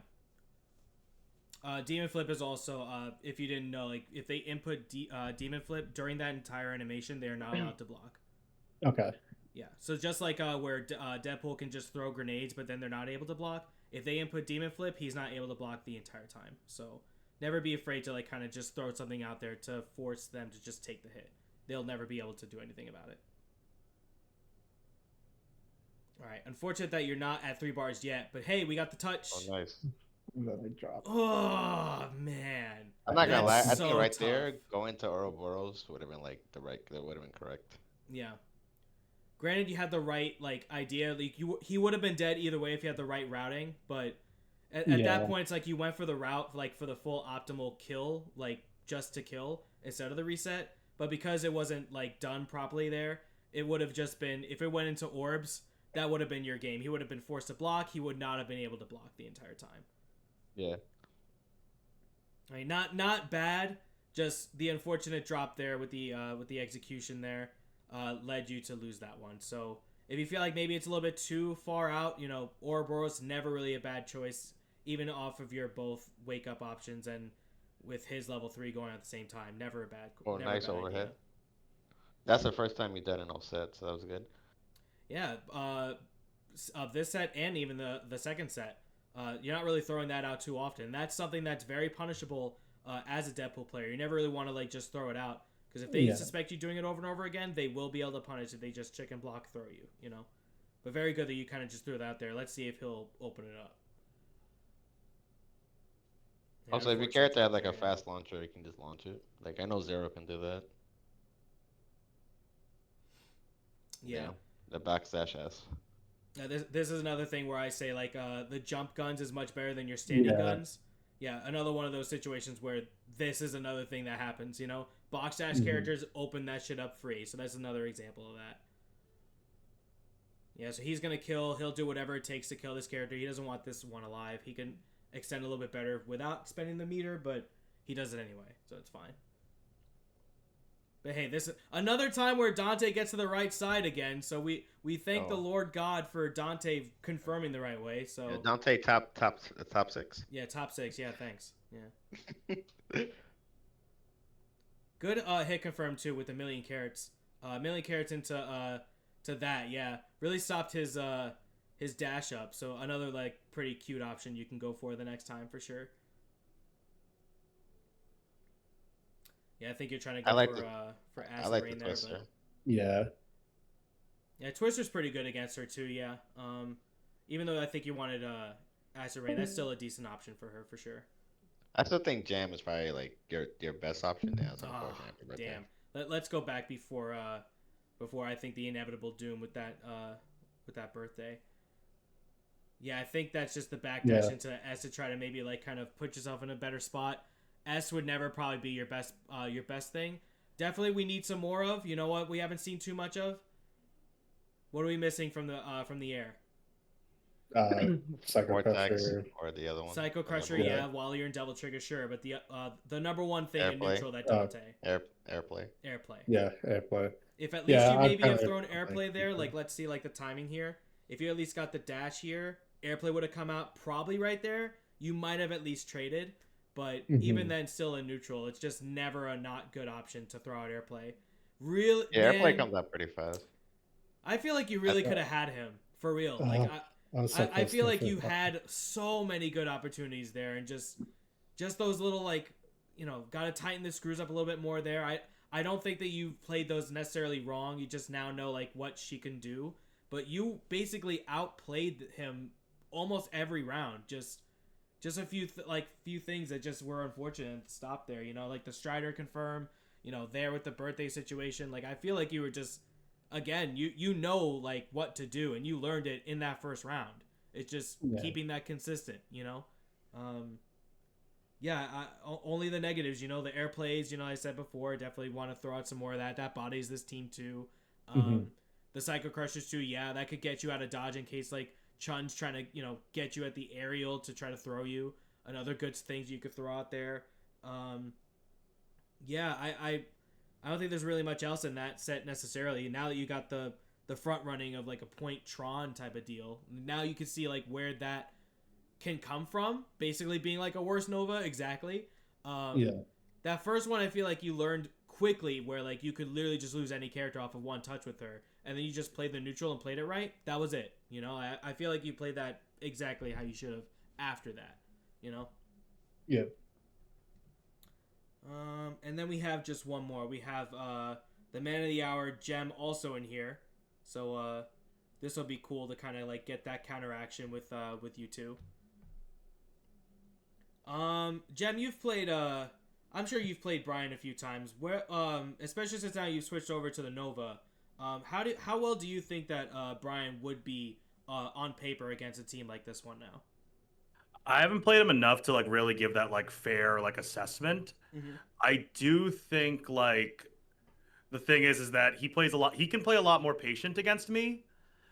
S1: Demon Flip is also, if you didn't know, like if they input Demon Flip during that entire animation, they are not allowed to block.
S2: Okay.
S1: Yeah, so just like where Deadpool can just throw grenades, but then they're not able to block. If they input Demon Flip, he's not able to block the entire time. So never be afraid to like kind of just throw something out there to force them to just take the hit. They'll never be able to do anything about it. All right, unfortunate that you're not at 3 bars yet, but hey, we got the touch.
S3: Oh, nice.
S2: Then I drop.
S1: Oh man,
S3: I'm not gonna lie. I
S1: That's
S3: think
S1: so
S3: right
S1: tough.
S3: there, going to Ouroboros would have been like that would have been correct.
S1: Yeah. Granted, you had the right like idea. Like he would have been dead either way if you had the right routing. But at that point, it's like you went for the route, like for the full optimal kill, like just to kill instead of the reset. But because it wasn't like done properly there, it would have just been if it went into orbs, that would have been your game. He would have been forced to block. He would not have been able to block the entire time.
S3: Yeah.
S1: I mean, not bad. Just the unfortunate drop there with the execution there led you to lose that one. So if you feel like maybe it's a little bit too far out, Ouroboros never really a bad choice, even off of your both wake up options and with his level 3 going at the same time. Never a bad.
S3: Oh,
S1: never
S3: nice
S1: a bad
S3: overhead.
S1: idea.
S3: That's the first time you done an offset, so that was good.
S1: Yeah. Of this set and even the second set. You're not really throwing that out too often. That's something that's very punishable as a Deadpool player. You never really want to like just throw it out because if they suspect you doing it over and over again, they will be able to punish if they just chicken block throw you. But very good that you kind of just threw it out there. Let's see if he'll open it up. Yeah,
S3: Also, if your
S1: unfortunate
S3: character had
S1: drop
S3: like a
S1: there,
S3: fast launcher, you can just launch it. Like I know Zero can do that.
S1: yeah.
S3: The backstash has.
S1: This is another thing where I say like the jump guns is much better than your standing guns. Yeah, another one of those situations where this is another thing that happens. Box dash characters open that shit up free, so that's another example of that. Yeah, so he's gonna kill. He'll do whatever it takes to kill this character. He doesn't want this one alive. He can extend a little bit better without spending the meter, but he does it anyway, so it's fine. But hey, this is another time where Dante gets to the right side again. So we thank the Lord God for Dante confirming the right way. So
S3: Yeah, Dante top 6.
S1: yeah, top 6. Yeah, thanks. Yeah, good hit confirmed too with a million carats. Million carats into to that. Yeah, really stopped his dash up. So another like pretty cute option you can go for the next time for sure. Yeah, I think you're trying to go for Acid Rain there,
S3: Twister.
S1: but
S2: Yeah.
S1: Twister's pretty good against her too. Yeah, even though I think you wanted Acid Rain, that's still a decent option for her for sure.
S3: I still think Jam is probably like your best option. Yeah, it's unfortunate.
S1: Oh, damn. Let's go back before I think the inevitable doom with that birthday. Yeah, I think that's just the backdash into S to try to maybe like kind of put yourself in a better spot. S would never probably be your best thing. Definitely we need some more of. You know what we haven't seen too much of? What are we missing from the air?
S2: Psycho
S3: Vortex
S2: Crusher.
S3: or the other one.
S1: Psycho Crusher,
S2: Yeah.
S1: while you're in Double Trigger, sure. But the number one thing in
S3: Airplay.
S1: neutral that Dante.
S3: Airplay.
S1: Airplay.
S2: Yeah, airplay.
S1: If at least you
S2: I'd
S1: maybe have
S2: kinda
S1: thrown
S2: like
S1: airplay there,
S2: that.
S1: like let's see like the timing here. If you at least got the dash here, airplay would have come out probably right there. You might have at least traded. But even then, still in neutral, it's just never a not good option to throw out airplay. Really,
S3: Yeah,
S1: man,
S3: airplay comes out pretty fast.
S1: I feel like you really could have had him for real. Like
S2: I was so
S1: I
S2: close
S1: feel
S2: to
S1: like
S2: it.
S1: you had so many good opportunities there, and just just those little like, gotta tighten the screws up a little bit more there. I don't think that you played those necessarily wrong. You just now know like what she can do, but you basically outplayed him almost every round. Just a few things that just were unfortunate to stop there. Like the Strider confirm. There with the birthday situation. Like I feel like you were just, again, you know like what to do, and you learned it in that first round. It's just keeping that consistent. Only the negatives. The airplays. I said before, definitely want to throw out some more of that. That bodies this team too. The Psycho Crushers too. Yeah, that could get you out of dodge in case like Chun's trying to get you at the aerial to try to throw you. Another good things you could throw out there. I don't think there's really much else in that set necessarily. Now that you got the front running of like a point Tron type of deal, now you can see like where that can come from. Basically being like a worse Nova, exactly. That first one, I feel like you learned quickly where like you could literally just lose any character off of one touch with her, and then you just played the neutral and played it right. That was it. I feel like you played that exactly how you should have after that.
S2: Yeah.
S1: And then we have just one more. We have the Man of the Hour Gem also in here, so this will be cool to kind of like get that counteraction with you two. Gem, you've played I'm sure you've played Brian a few times. Where especially since now you've switched over to the Nova. How well do you think that Brian would be on paper against a team like this one now?
S4: I haven't played him enough to like really give that like fair like assessment.
S1: Mm-hmm.
S4: I do think like the thing is that he plays a lot. He can play a lot more patient against me.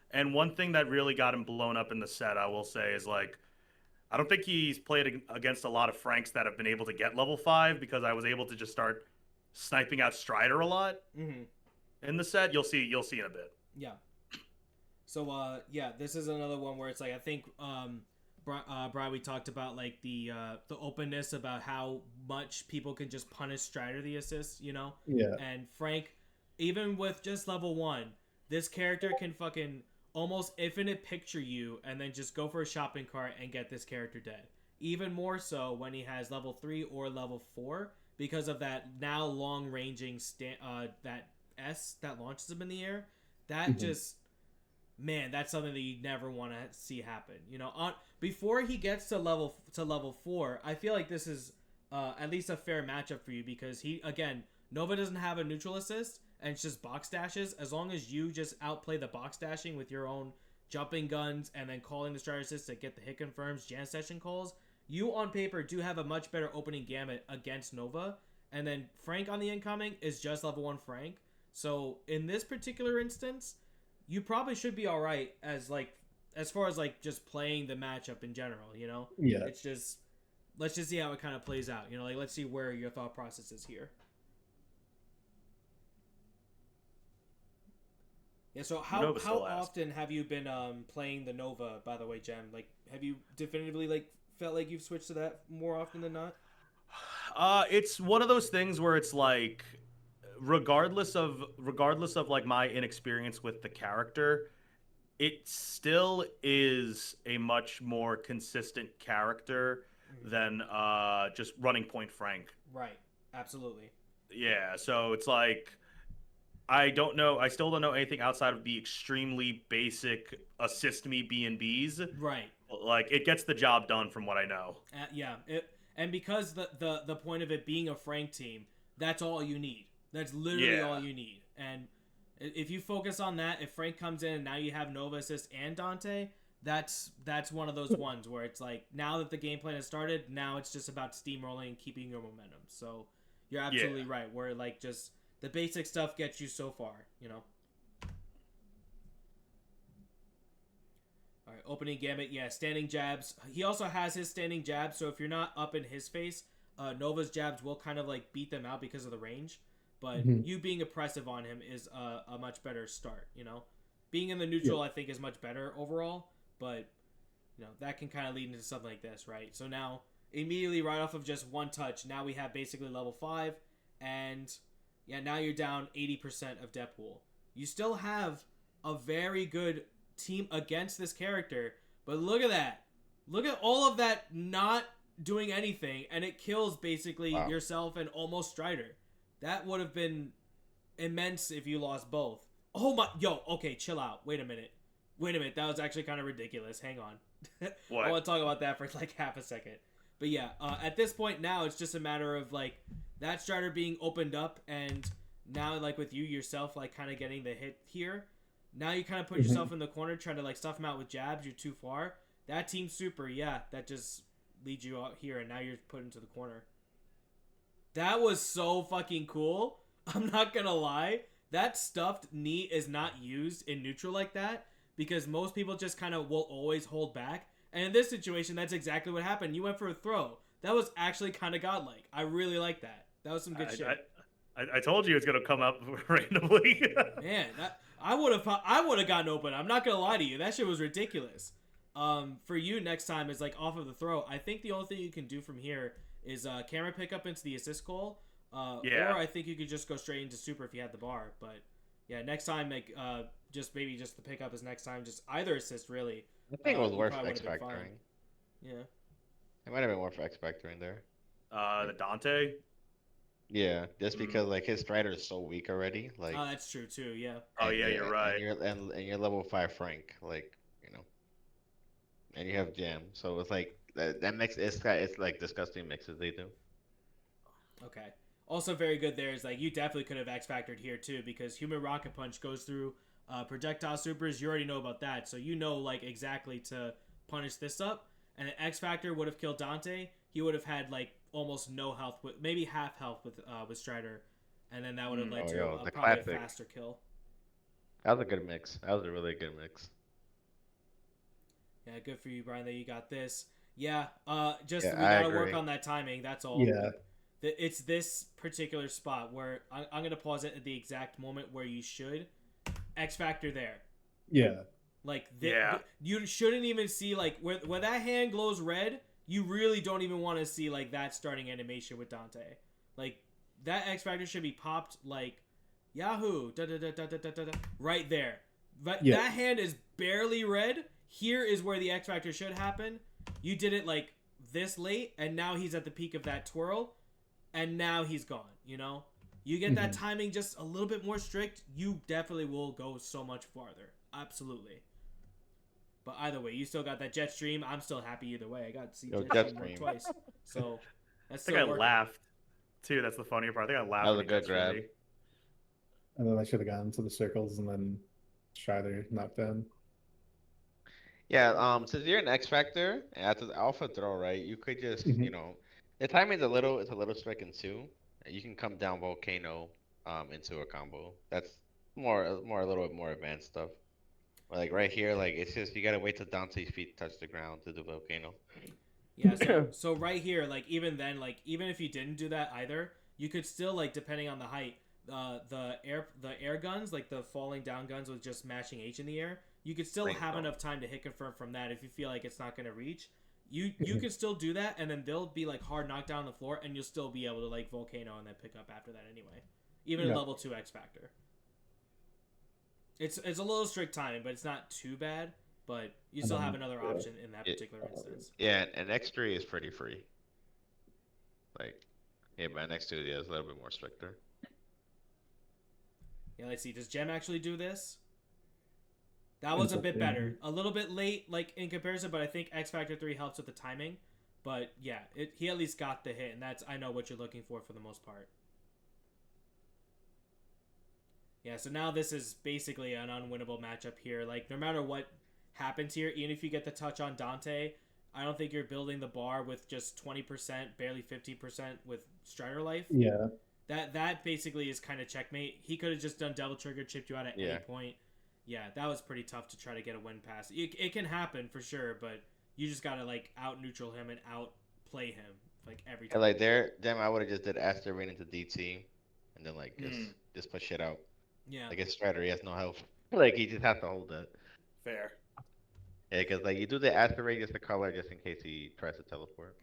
S4: And one thing that really got him blown up in the set, I will say, is like I don't think he's played against a lot of Franks that have been able to get level 5 because I was able to just start sniping out Strider a lot in the set. You'll see in a bit.
S1: Yeah. So this is another one where it's like I think Brian, we talked about like the openness about how much people can just punish Strider the assist,
S2: Yeah.
S1: And Frank, even with just level 1, this character can fucking almost infinite picture you and then just go for a shopping cart and get this character dead. Even more so when he has level 3 or level 4 because of that now long ranging that S that launches him in the air. That just, man, that's something that you never want to see happen. Before he gets to level 4, I feel like this is at least a fair matchup for you because Nova doesn't have a neutral assist and it's just box dashes. As long as you just outplay the box dashing with your own jumping guns and then calling the Strider assist to get the hit confirms, Jan session calls, you on paper do have a much better opening gamut against Nova. And then Frank on the incoming is just level 1 Frank. So in this particular instance, you probably should be all right as far as like just playing the matchup in general.
S2: Yeah.
S1: It's just let's just see how it kind of plays out. Let's see where your thought process is here. Yeah. So how often have you been playing the Nova? By the way, Gem, like have you definitively like felt like you've switched to that more often than not?
S4: It's one of those things where it's like regardless of like my inexperience with the character, it still is a much more consistent character than just running point Frank.
S1: Right. Absolutely.
S4: Yeah, so it's like I still don't know anything outside of the extremely basic assist me B&Bs.
S1: Right.
S4: Like it gets the job done from what I know.
S1: And because the point of it being a Frank team, that's all you need. That's literally all you need. And if you focus on that, if Frank comes in and now you have Nova Assist and Dante, that's one of those ones where it's like now that the game plan has started, now it's just about steamrolling and keeping your momentum. So you're absolutely right. Where like just the basic stuff gets you so far, All right, opening gamut, standing jabs. He also has his standing jabs, so if you're not up in his face, Nova's jabs will kind of like beat them out because of the range. But you being oppressive on him is a much better start, Being in the neutral, I think, is much better overall. But, that can kind of lead into something like this, right? So now, immediately right off of just one touch, now we have basically level 5. And, now you're down 80% of depth pool. You still have a very good team against this character. But look at that. Look at all of that not doing anything, and it kills basically
S3: Wow.
S1: yourself and almost Strider. That would have been immense if you lost both. Oh my, yo, okay, chill out. Wait a minute. That was actually kind of ridiculous. Hang on.
S4: What?
S1: I want to talk about that for like half a second. But yeah, at this point now, it's just a matter of like that Strider being opened up, and now like with you yourself like kind of getting the hit here. Now you kind of put yourself in the corner, trying to like stuff him out with jabs. You're too far. That team super, yeah, that just leads you out here, and now you're put into the corner. That was so fucking cool. I'm not gonna lie. That stuffed knee is not used in neutral like that because most people just kind of will always hold back. And in this situation, that's exactly what happened. You went for a throw. That was actually kind of godlike. I really like that. That was some good shit.
S4: I told you it's gonna come up randomly.
S1: Man, I would have gotten open. I'm not gonna lie to you. That shit was ridiculous. For you next time is like off of the throw. I think the only thing you can do from here is camera pickup into the assist call.
S4: Yeah.
S1: Or I think you could just go straight into super if you had the bar. But yeah, next time like just maybe just the pickup is next time. Just either assist really.
S3: I think it was
S1: you
S3: worth
S1: probably
S3: X
S1: would've been fine.
S3: factoring.
S1: Yeah.
S3: It might have been worth X factoring there.
S4: The Dante.
S3: Yeah, just because like his Strider is so weak already. Like,
S1: Oh, that's true too. Yeah.
S4: Oh yeah, you're right.
S3: And you're level 5 Frank, like and you have Jam, so it's like that mix. It's like disgusting mixes they do.
S1: Okay. Also very good there is like you definitely could have X factored here too because human rocket punch goes through projectile supers. You already know about that, so you know like exactly to punish this up. And an X factor would have killed Dante. He would have had like almost no health with maybe half health with Strider, and then that would have led to
S3: the
S1: probably a
S3: classic.
S1: faster kill.
S3: That was a good mix. That was a really good mix.
S1: Yeah, good for you, Brian. That you got this. Yeah, just
S3: Yeah,
S1: we
S3: I
S1: gotta work
S3: agree.
S1: on that timing. That's all.
S2: Yeah.
S1: It's this particular spot where I'm gonna pause it at the exact moment where you should X factor there.
S2: Yeah.
S1: Like
S4: Yeah.
S1: you shouldn't even see like where that hand glows red. You really don't even want to see like that starting animation with Dante. Like that X factor should be popped like Yahoo right there. But
S2: Yeah.
S1: that hand is barely red. Here is where the X factor should happen. You did it like this late, and now he's at the peak of that twirl, and now he's gone. You know, you get that timing just a little bit more strict. You definitely will go so much farther. Absolutely. But either way, you still got that jet stream. I'm still happy either way. I got to see
S3: Yo,
S1: jet
S3: jet
S1: stream
S3: stream.
S1: twice, so that's
S4: I think
S1: still
S4: I
S1: working.
S4: laughed too. That's the funnier part. I think I laughed.
S3: That was
S4: when
S3: a
S4: he
S3: good
S4: jet
S3: grab.
S4: streamed me.
S2: And then I should have gotten to the circles and then Strider knocked down.
S3: Yeah, since you're an X Factor and after the alpha throw, right, you could just,
S2: Mhm.
S3: the timing's it's a little stricken too. You can come down Volcano into a combo. That's a little bit more advanced stuff. Like right here, like it's just you gotta wait till Dante's feet touch the ground to do Volcano.
S1: Yeah, so right here, like even then, like even if you didn't do that either, you could still like depending on the height, the air guns, like the falling down guns with just mashing H in the air, you could still
S3: Right,
S1: have
S3: no.
S1: enough time to hit confirm from that if you feel like it's not gonna reach. You can still do that, and then they'll be like hard knocked down on the floor, and you'll still be able to like Volcano and then pick up after that anyway, even
S2: Yeah.
S1: level 2 X Factor. It's a little strict timing, but it's not too bad. But you still have another option in that particular instance.
S3: Yeah, and X3 is pretty free. Like, yeah, but X2 is a little bit more stricter.
S1: Yeah, let's see. Does Gem actually do this? That was a bit better. A little bit late, like in comparison, but I think X Factor 3 helps with the timing. But yeah, he at least got the hit, and that's I know what you're looking for the most part. Yeah, so now this is basically an unwinnable matchup here. Like, no matter what happens here, even if you get the touch on Dante, I don't think you're building the bar with just 20%, barely 50% with Strider life.
S2: Yeah.
S1: That basically is kind of checkmate. He could have just done double trigger, chipped you out at any point. Yeah, that was pretty tough to try to get a win pass. It can happen for sure, but you just gotta like out neutral him and out play him like every time.
S3: And like damn, I would have just did Aster Rain into DT, and then like just push it out.
S1: Yeah.
S3: Like his Strider, he has no health. Like he just has to hold it.
S4: Fair.
S3: Yeah, because like you do the Aster Rain just to color just in case he tries to teleport.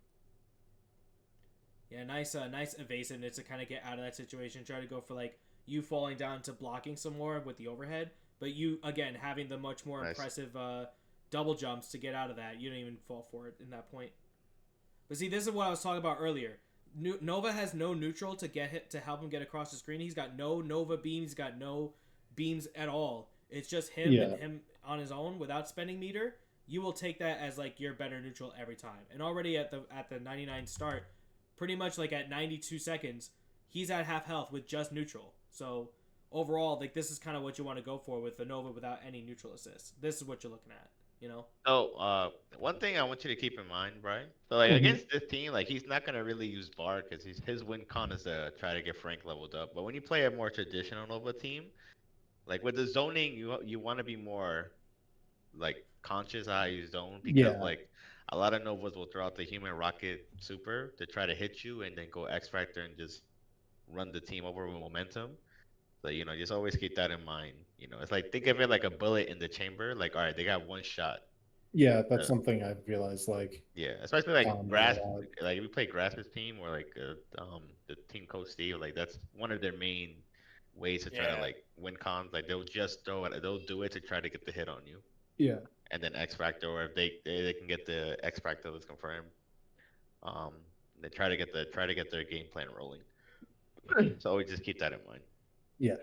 S1: Yeah, nice evasiveness to kind of get out of that situation. Try to go for like you falling down to blocking some more with the overhead, but you again having the much more impressive double jumps to get out of that. You didn't even fall for it in that point. But see, this is what I was talking about earlier. Nova has no neutral to get hit to help him get across the screen. He's got no Nova beams. He's got no beams at all. It's just him and
S2: Yeah.
S1: him on his own without spending meter. You will take that as like your better neutral every time. And already at the 99 start, pretty much like at 92 seconds, he's at half health with just neutral. So overall, like this is kind of what you want to go for with the Nova without any neutral assists. This is what you're looking at, you know?
S3: Oh, one thing I want you to keep in mind, Brian. So like
S2: Mhm.
S3: against this team, like he's not gonna really use Bar because his win con is to try to get Frank leveled up. But when you play a more traditional Nova team, like with the zoning, you want to be more like conscious how you zone because
S2: Yeah.
S3: like a lot of Novas will throw out the human rocket super to try to hit you and then go X Factor and just run the team over with momentum. So just always keep that in mind. It's like think of it like a bullet in the chamber. Like all right, they got one shot.
S2: Yeah, that's
S3: Uh,
S2: something I've realized. Like,
S3: yeah, especially like
S2: a
S3: Grass.
S2: lot.
S3: Like if we play Grass's team or like the team coach Steve, like that's one of their main ways to try to
S4: Yeah.
S3: like win cons. Like they'll just throw it. They'll do it to try to get the hit on you.
S2: Yeah.
S3: And then X Factor, or if they can get the X Factor that's confirmed, um, they try to get their game plan rolling. So always just keep that in mind.
S2: Yeah.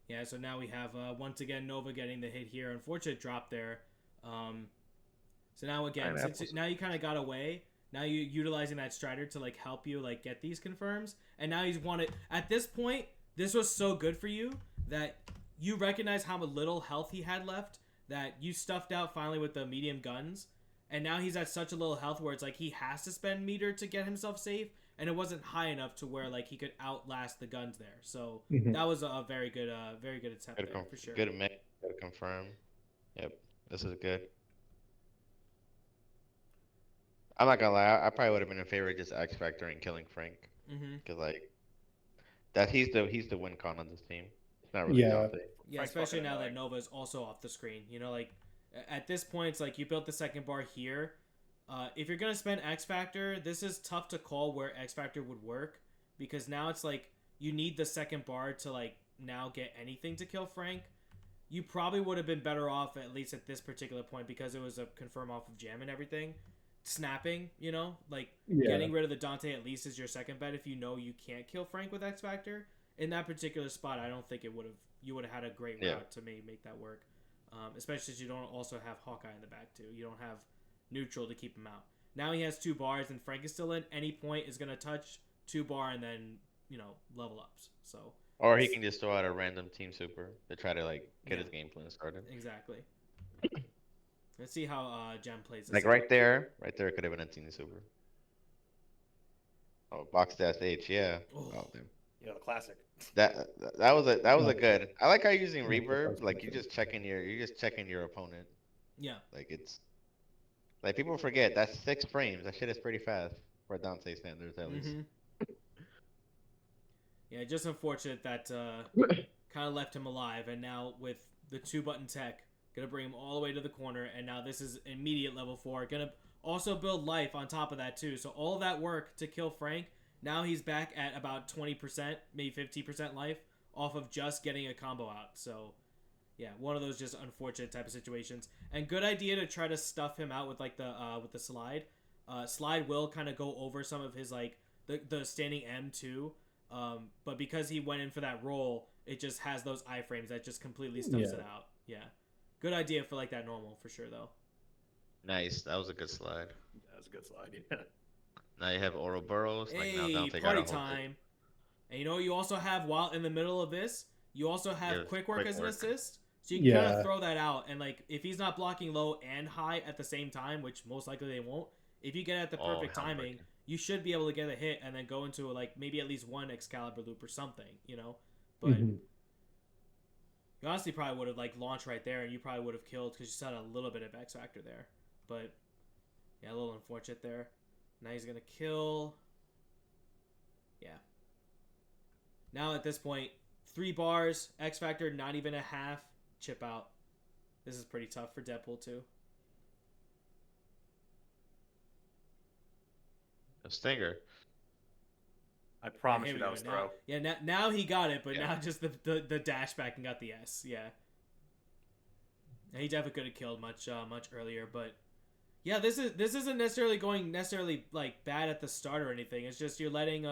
S1: Yeah, so now we have once again Nova getting the hit here. Unfortunate drop there. So now again, now you kind of got away. Now you utilizing that Strider to like help you like get these confirms, and now he's wanted. At this point, this was so good for you that you recognize how little health he had left. That you stuffed out finally with the medium guns, and now he's at such a little health where it's like he has to spend meter to get himself safe, and it wasn't high enough to where like he could outlast the guns there. So
S2: Mhm.
S1: that was a very good attempt there for sure.
S3: Good mix. Good confirm. Yep, this is good. I'm not gonna lie. I probably would have been in favor of just X Factor and killing Frank
S1: Mm-hmm.
S3: because like that he's the win con on this team. It's not really
S2: Yeah.
S3: Dante.
S1: Yeah,
S4: Frank's
S1: especially
S4: fucking
S1: now that
S4: annoying.
S1: Nova's also off the screen. You know, like at this point, it's like you built the second bar here. If you're gonna spend X Factor, this is tough to call where X Factor would work because now it's like you need the second bar to like now get anything to kill Frank. You probably would have been better off at least at this particular point because it was a confirm off of jam and everything. Snapping, you know, like
S2: Yeah.
S1: getting rid of the Dante at least is your second bet if you know you can't kill Frank with X Factor. In that particular spot, I don't think you would have had a great
S3: Yeah.
S1: route to make that work. Especially since you don't also have Hawkeye in the back too. You don't have neutral to keep him out. Now he has 2 bars and Frank is still in. Any point is gonna touch 2 bar and then level ups. So
S3: Or he can just throw out a random team super to try to like get
S1: Yeah.
S3: his game plan started.
S1: exactly. Let's see how Gem plays this.
S3: Like
S1: out.
S3: right there could have been a team super. Oh, box dash H, yeah.
S1: Oh.
S3: Oh, damn.
S4: Yeah, the classic.
S3: That was a
S2: No.
S3: good. I like how you're using
S2: No, the
S3: reverb.
S2: first
S3: Like
S2: one.
S3: you're just checking your opponent.
S1: Yeah.
S3: Like it's like people forget that's 6 frames. That shit is pretty fast for Dante standards at least.
S1: Mm-hmm. Yeah, just unfortunate that kind of left him alive, and now with the 2-button tech, gonna bring him all the way to the corner, and now this is immediate level 4. Gonna also build life on top of that too. So all that work to kill Frank, now he's back at about 20%, maybe 50% life off of just getting a combo out. So yeah, one of those just unfortunate type of situations. And good idea to try to stuff him out with like the slide. Slide will kind of go over some of his like the standing M too. But because he went in for that roll, it just has those iframes that just completely stuffs
S2: Yeah.
S1: it out. Yeah. Good idea for like that normal for sure though.
S3: Nice. That was a good slide.
S4: That was a good slide. Yeah.
S3: Now you have Ouroboros. Like now
S1: Hey,
S3: Dante got
S1: party
S3: a whole
S1: time. And you also have while in the middle of this, you also have
S3: Yeah,
S1: quick work
S3: quick
S1: as an
S3: work.
S1: assist. So you can kind
S2: Yeah.
S1: of throw that out and like if he's not blocking low and high at the same time, which most likely they won't, if you get at the
S3: Oh,
S1: perfect
S3: hell
S1: timing,
S3: breaking.
S1: you should be able to get a hit and then go into like maybe at least one Excalibur loop or something, But
S2: Mhm.
S1: you honestly probably would have like launched right there and you probably would have killed because you still had a little bit of X Factor there. But yeah, a little unfortunate there. Now he's gonna kill. Yeah. Now at this point, 3 bars, X Factor, not even a half, chip out. This is pretty tough for Deadpool too.
S3: A stinger.
S4: I promise
S1: Here
S4: you
S1: we
S4: that
S1: go.
S4: was
S1: Now,
S4: throw.
S1: yeah, now he got it, but
S3: Yeah.
S1: now just the dash back and got the S. Yeah. And he definitely could have killed much earlier, but Yeah, this isn't necessarily going necessarily like bad at the start or anything. It's just you're letting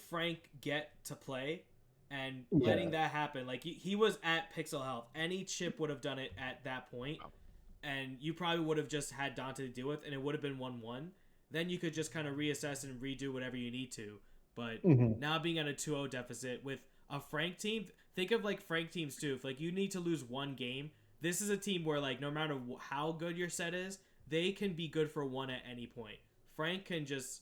S1: Frank get to play and letting
S2: Yeah.
S1: that happen. Like he was at pixel health. Any chip would have done it at that point, and you probably would have just had Dante to deal with, and it would have been 1-1. Then you could just kind of reassess and redo whatever you need to. But
S2: Hmm.
S1: now being at a 2-0 deficit with a Frank team, think of like Frank teams too. If like you need to lose one game, this is a team where like no matter how good your set is, they can be good for one at any point. Frank can just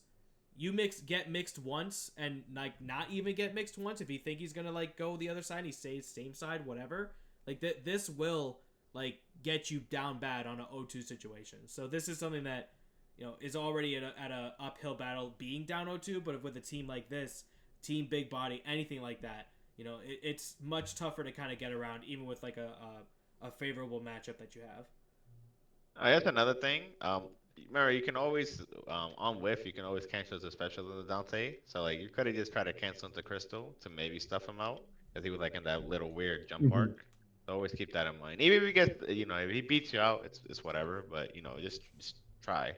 S1: get mixed once and like not even get mixed once if you think he's gonna like go the other side. He stays same side, whatever. Like this will like get you down bad on an 0-2 situation. So this is something that is already at a uphill battle being down 0-2. But with a team like this, team big body, anything like that, it's much tougher to kind of get around, even with like a favorable matchup that you have.
S3: That's another thing. Remember, you can always on whiff, you can always cancel the special of the Dante. So like, you could have just tried to cancel into Crystal to maybe stuff him out, because he was like in that little weird jump
S2: Hmm.
S3: arc. So always keep that in mind. Even if he gets, if he beats you out, it's whatever. But just try,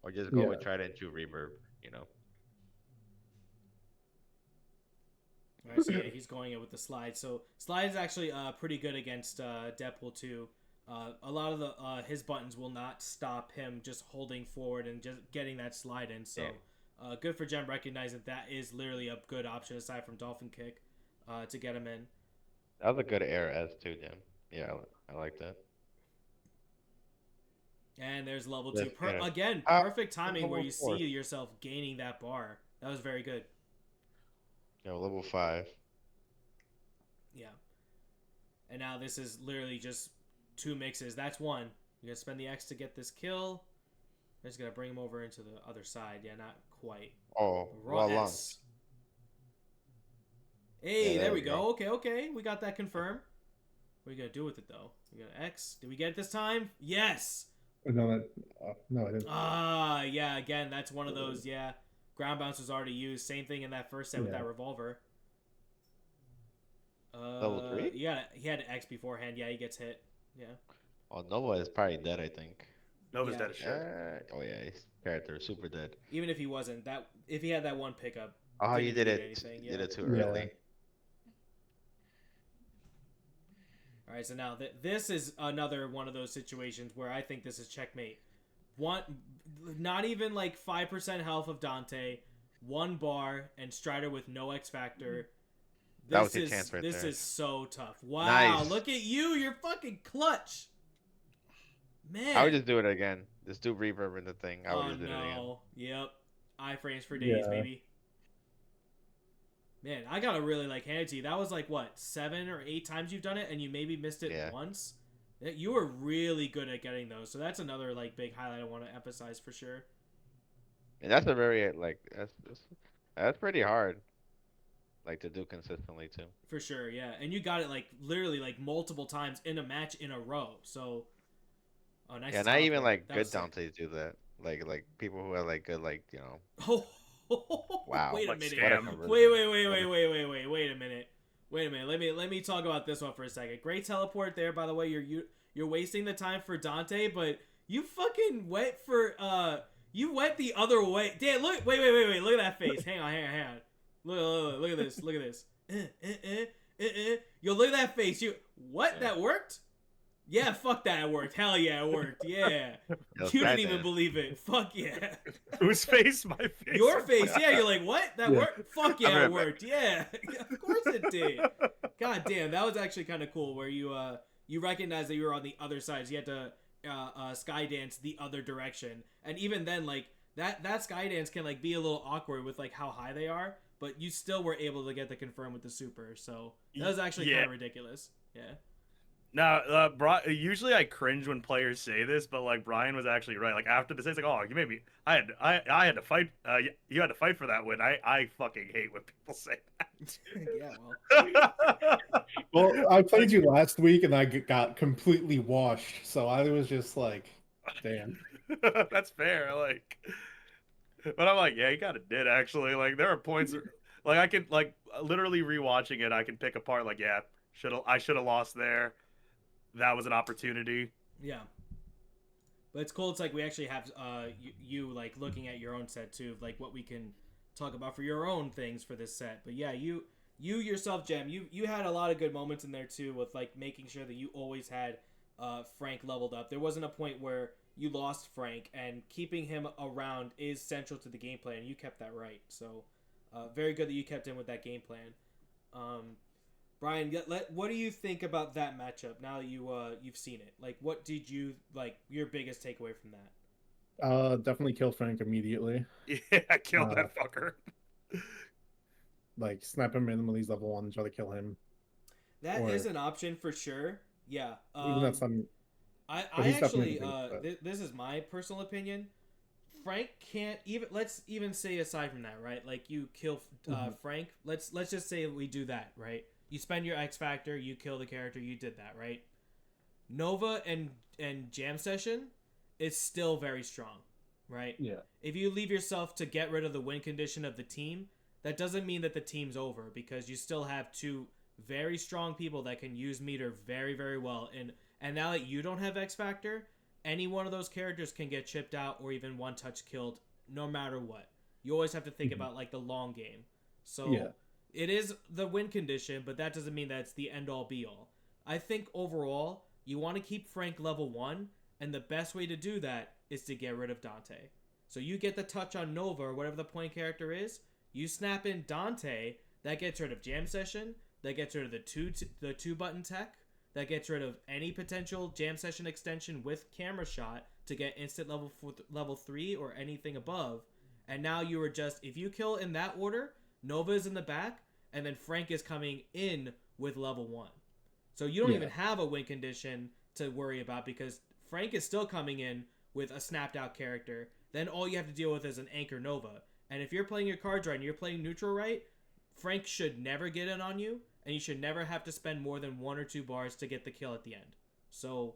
S3: or just go
S2: Yeah.
S3: and try to into reverb. You know.
S1: All right, so yeah, he's going in with the slide. So slide is actually pretty good against Deadpool too. A lot of the his buttons will not stop him just holding forward and just getting that slide in. So
S3: Yeah.
S1: good for Gem recognizing that is literally a good option aside from Dolphin Kick to get him in.
S3: That was a good air S too, Jim. Yeah, I like that.
S1: And there's level two.
S3: Yes, get it.
S1: Again,
S3: Ah,
S1: perfect timing where
S3: level
S1: you see
S3: 4.
S1: yourself gaining that bar. That was very good.
S3: Yeah, level 5.
S1: Yeah. And now this is literally just two mixes. That's one. You're going to spend the X to get this kill. I'm just going to bring him over into the other side. Yeah, not quite.
S3: Oh,
S1: Raw
S3: well launched.
S1: S. Hey,
S3: Yeah,
S1: there
S3: there
S1: we
S3: we
S1: go.
S3: go.
S1: Okay. We got that confirmed. What are you going to do with it, though? We got an X. Did we get it this time? Yes.
S2: No, no, I didn't.
S1: Yeah, again, that's one of those, yeah. Ground bounce was already used. Same thing in that first set with
S2: Yeah.
S1: that revolver.
S3: Level 3?
S1: He had an X beforehand. Yeah, he gets hit. Yeah.
S3: Oh, Nova is probably dead, I think.
S4: Nova's
S1: Yeah.
S4: dead as shit.
S3: Oh yeah, his character is super dead.
S1: Even if he wasn't, if he had that one pickup,
S3: Oh,
S1: didn't
S3: you
S1: even
S3: did
S1: need
S3: it.
S1: anything.
S3: You
S1: Yeah.
S3: did it too
S2: Yeah.
S3: early.
S1: All right, so now this is another one of those situations where I think this is checkmate. Not even like 5% health of Dante, one bar, and Strider with no X Factor.
S3: That was your chance right
S1: this
S3: there.
S1: is so tough. Wow,
S3: Nice.
S1: look at you. You're fucking clutch. Man.
S3: I would just do it again. Just do reverb in the thing. I would
S1: Oh
S3: just do it again.
S1: no. Yep. Iframes for days,
S2: Yeah.
S1: baby. Man, I gotta really hand it to you. That was like what, 7 or 8 times you've done it, and you maybe missed it
S3: Yeah.
S1: once. You were really good at getting those, so that's another big highlight I want to emphasize for sure.
S3: And that's a very that's pretty hard, to do consistently too.
S1: For sure, yeah. And you got it literally multiple times in a match in a row. So, oh, nice.
S3: Yeah, not even
S1: teleport. That
S3: good
S1: was sick.
S3: Dantes do that. Like people who are good
S1: Oh,
S3: Wow.
S1: wait a
S4: Like
S1: minute.
S4: Stam.
S1: Wait a minute. Wait a minute. Let me talk about this one for a second. Great teleport there, by the way. You're wasting the time for Dante, but you fucking went for you went the other way. Dan, look. Wait. Look at that face. Hang on. Look at this. Look at this. Yo, look at that face. What?
S3: Yeah.
S1: That worked? Yeah, fuck that. It worked. Hell yeah, it worked. Yeah.
S3: Yo,
S1: You didn't even
S3: Skydance.
S1: believe it. Fuck yeah.
S4: Whose face? My face.
S1: Your face, yeah. You're like, what? That
S2: Yeah.
S1: worked? Fuck yeah,
S3: I'm
S1: it
S3: gonna-
S1: worked. Yeah, of course it did. God damn, that was actually kind of cool. Where you recognized that you were on the other side. So you had to skydance the other direction, and even then, that skydance can be a little awkward with how high they are. But you still were able to get the confirm with the super. So that was actually
S4: Yeah.
S1: kind of ridiculous. Yeah.
S4: Now, usually I cringe when players say this, but Brian was actually right. After this, it's oh, you made me. I had to fight. You had to fight for that win. I fucking hate when people say
S1: Yeah. Well.
S4: that.
S2: Well, I played you last week and I got completely washed, so I was just like, damn.
S4: That's fair. But I'm yeah, you kind of did actually. There are points, I can literally rewatching it. I can pick apart yeah, I should have lost there. That was an opportunity.
S1: Yeah. But it's cool. It's like we actually have you like looking at your own set too, like what we can talk about for your own things for this set. But yeah, you yourself, Jem, you had a lot of good moments in there too, with like making sure that you always had Frank leveled up. There wasn't a point where you lost Frank, and keeping him around is central to the game plan, and you kept that right. So very good that you kept in with that game plan. Brian, what do you think about that matchup now that you've seen it? Like, what did you like your biggest takeaway from that?
S2: Definitely kill Frank immediately.
S4: Yeah, I killed
S2: Uh,
S4: that fucker.
S2: Like snap him in when he's level 1 and try to kill him.
S1: That
S2: Or
S1: is an option for sure. Yeah.
S2: even that's some.
S1: I
S2: he's
S1: actually
S2: definitely
S1: this is my personal opinion. Frank can't even. Let's even say aside from that, right? Like you kill Frank. Let's just say we do that, right? You spend your X Factor, you kill the character, you did that, right? Nova and Jam Session is still very strong, right?
S2: Yeah.
S1: If you leave yourself to get rid of the win condition of the team, that doesn't mean that the team's over, because you still have two very strong people that can use meter very, very well. And now that you don't have X Factor, any one of those characters can get chipped out or even one touch killed no matter what. You always have to think about like the long game. So
S2: Yeah.
S1: it is the win condition, but that doesn't mean that it's the end all be all. I think overall, you want to keep Frank level 1, and the best way to do that is to get rid of Dante. So you get the touch on Nova or whatever the point character is, you snap in Dante, that gets rid of Jam Session, that gets rid of the two button tech, that gets rid of any potential Jam Session extension with camera shot to get instant level 3 or anything above. And now you are just, if you kill in that order, Nova is in the back, and then Frank is coming in with level 1. So you don't even have a win condition to worry about, because Frank is still coming in with a snapped out character. Then all you have to deal with is an Anchor Nova. And if you're playing your cards right and you're playing neutral right, Frank should never get in on you, and you should never have to spend more than 1 or 2 bars to get the kill at the end. So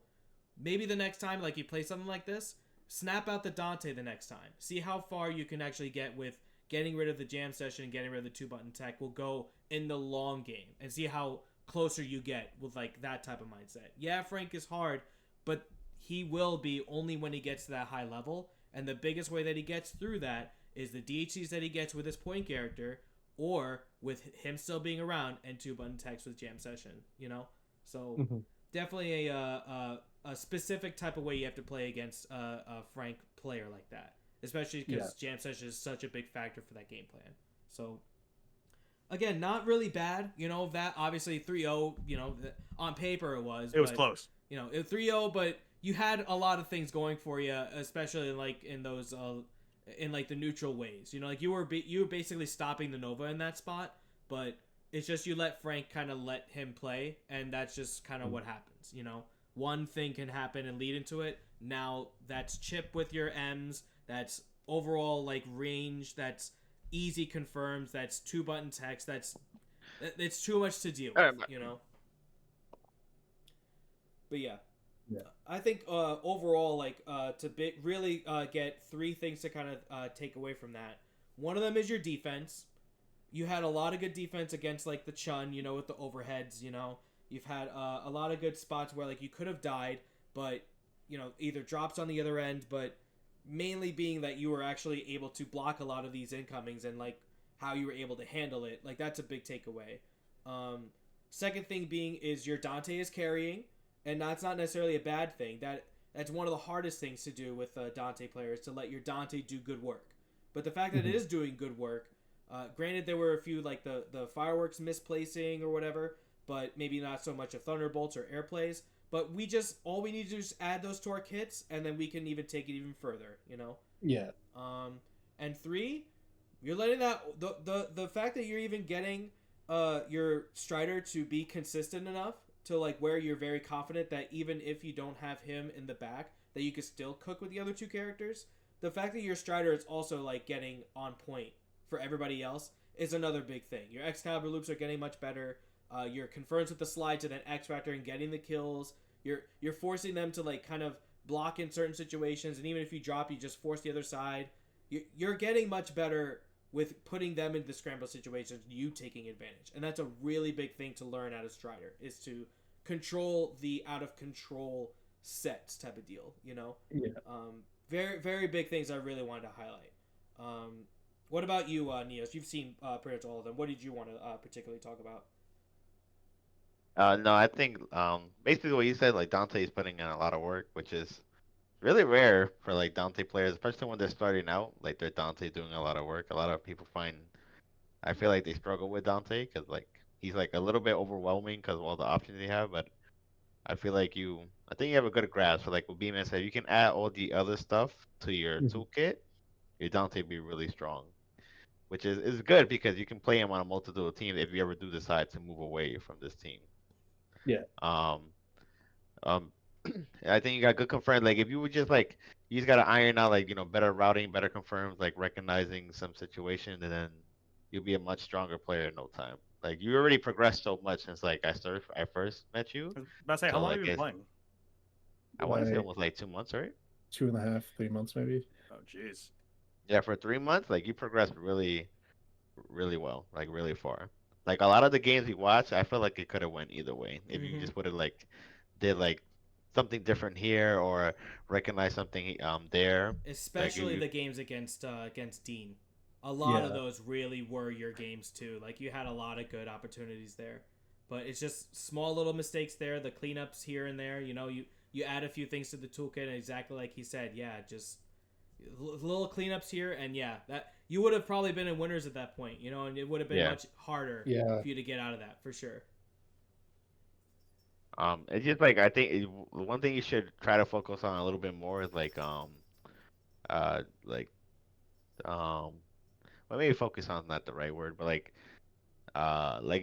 S1: maybe the next time, like, you play something like this, snap out the Dante the next time. See how far you can actually get with getting rid of the Jam Session and getting rid of the 2-button tech will go in the long game, and see how closer you get with like that type of mindset. Yeah, Frank is hard, but he will be only when he gets to that high level, and the biggest way that he gets through that is the DHCs that he gets with his point character, or with him still being around and 2-button techs with Jam Session, you know? So definitely a specific type of way you have to play against a Frank player like that, especially because Jam Session is such a big factor for that game plan. So again, not really bad, you know, that obviously 3-0, you know, on paper it was
S4: Close.
S1: You know, it 3-0, but you had a lot of things going for you, especially like in those in like the neutral ways. You know, like you were basically stopping the Nova in that spot, but it's just you let Frank kind of let him play, and that's just kind of what happens, you know. One thing can happen and lead into it. Now that's chip with your M's, that's overall like range, that's easy confirms, that's 2-button text, it's too much to deal with, you know. But yeah, I think overall, like really get 3 things to kind of take away from that. One of them is your defense. You had a lot of good defense against like the Chun, you know, with the overheads. You know, you've had a lot of good spots where like you could have died, but you know, either drops on the other end, but mainly being that you were actually able to block a lot of these incomings, and like how you were able to handle it. Like that's a big takeaway. Second thing being is your Dante is carrying. And that's not necessarily a bad thing. That's one of the hardest things to do with Dante players, to let your Dante do good work. But the fact that it is doing good work, granted there were a few like the fireworks misplacing or whatever, but maybe not so much of thunderbolts or airplays. But all we need to do is add those to our kits, and then we can even take it even further, you know.
S2: Yeah.
S1: And 3, you're letting that the fact that you're even getting your Strider to be consistent enough to like where you're very confident that even if you don't have him in the back, that you could still cook with the other 2 characters. The fact that your Strider is also like getting on point for everybody else is another big thing. Your Excalibur loops are getting much better. Your confirms with the slide to then X Factor and getting the kills. You're forcing them to like kind of block in certain situations, and even if you drop, you just force the other side. You're getting much better with putting them into the scramble situations, you taking advantage. And that's a really big thing to learn out of Strider, is to control the out of control sets type of deal. You know,
S2: Yeah.
S1: very very big things I really wanted to highlight. What about you, Neos? You've seen pretty much all of them. What did you want to particularly talk about?
S3: No, I think basically what you said, like Dante is putting in a lot of work, which is really rare for like Dante players, especially when they're starting out. Like they're Dante doing a lot of work. A lot of people find I feel like they struggle with Dante because like he's like a little bit overwhelming because of all the options you have. But I think you have a good grasp. So like what Beeman said, you can add all the other stuff to your
S2: Mhm.
S3: toolkit. Your Dante be really strong, which is good because you can play him on a multitude of teams if you ever do decide to move away from this team.
S2: Yeah.
S3: Um, Um, I think you got good confirmed. Like if you would just like you just gotta iron out like better routing, better confirms, like recognizing some situation, and then you'll be a much stronger player in no time. Like you already progressed so much since like I first met you.
S4: I was about to say, how
S3: So
S4: long have
S3: like
S4: you been playing?
S3: I want to say
S2: Like
S3: almost like 2 months, right?
S2: 2.5, 3 months maybe.
S4: Oh, jeez.
S3: Yeah, for 3 months, like you progressed really well, like really far. Like a lot of the games we watched, I feel like it could have went either way if you
S1: Mm-hmm.
S3: just would have like did like something different here or recognize something there. Like if
S1: Especially
S3: you
S1: the games against Dean. A lot of
S2: Yeah.
S1: those really were your games too. Like you had a lot of good opportunities there, but it's just small little mistakes there. The cleanups here and there. You know, you add a few things to the toolkit, and exactly like he said, yeah, just little cleanups here, and yeah, that you would have probably been in winners at that point. You know, and it would have been
S3: yeah.
S1: much harder
S2: Yeah.
S1: for you to get out of that for sure.
S3: It's just like I think one thing you should try to focus on a little bit more is like um well maybe focus on not the right word, but like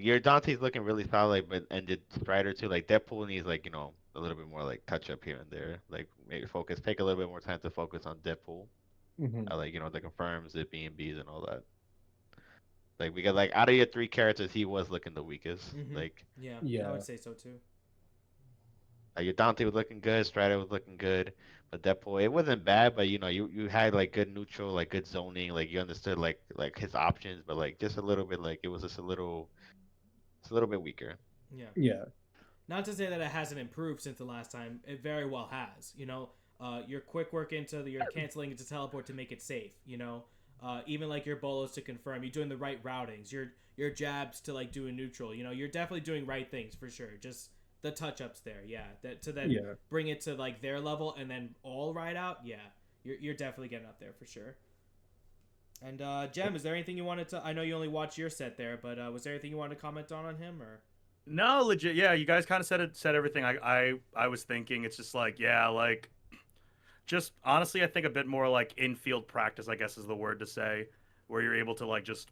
S3: your Dante's looking really solid, but and the Strider too. Like Deadpool needs like a little bit more like touch up here and there. Like maybe take a little bit more time to focus on Deadpool.
S2: Hmm.
S3: Like the confirms, the B and Bs and all that. Like because like out of your three characters, he was looking the weakest.
S1: Mm-hmm.
S3: Like
S1: Yeah, I would
S2: Yeah.
S1: say so too.
S3: your Dante was looking good, Strider was looking good, but Deadpool it wasn't bad. But you had like good neutral, like good zoning. Like you understood like his options, but like just a little bit like it was just it's a little bit weaker.
S1: Yeah.
S2: Yeah.
S1: Not to say that it hasn't improved since the last time. It very well has. You know, your quick work into your canceling into teleport to make it safe. You know, even like your bolos to confirm. You're doing the right routings. Your jabs to like do a neutral. You know, you're definitely doing right things for sure. Just the touch ups there, yeah. That to then
S2: Yeah.
S1: bring it to like their level and then all right out, yeah. You're definitely getting up there for sure. And Jem, is there anything you wanted to? I know you only watched your set there, but was there anything you wanted to comment on him or?
S4: No, legit. Yeah, you guys kind of said everything. I was thinking. It's just like, yeah, like just honestly, I think a bit more like infield practice, I guess is the word to say, where you're able to like just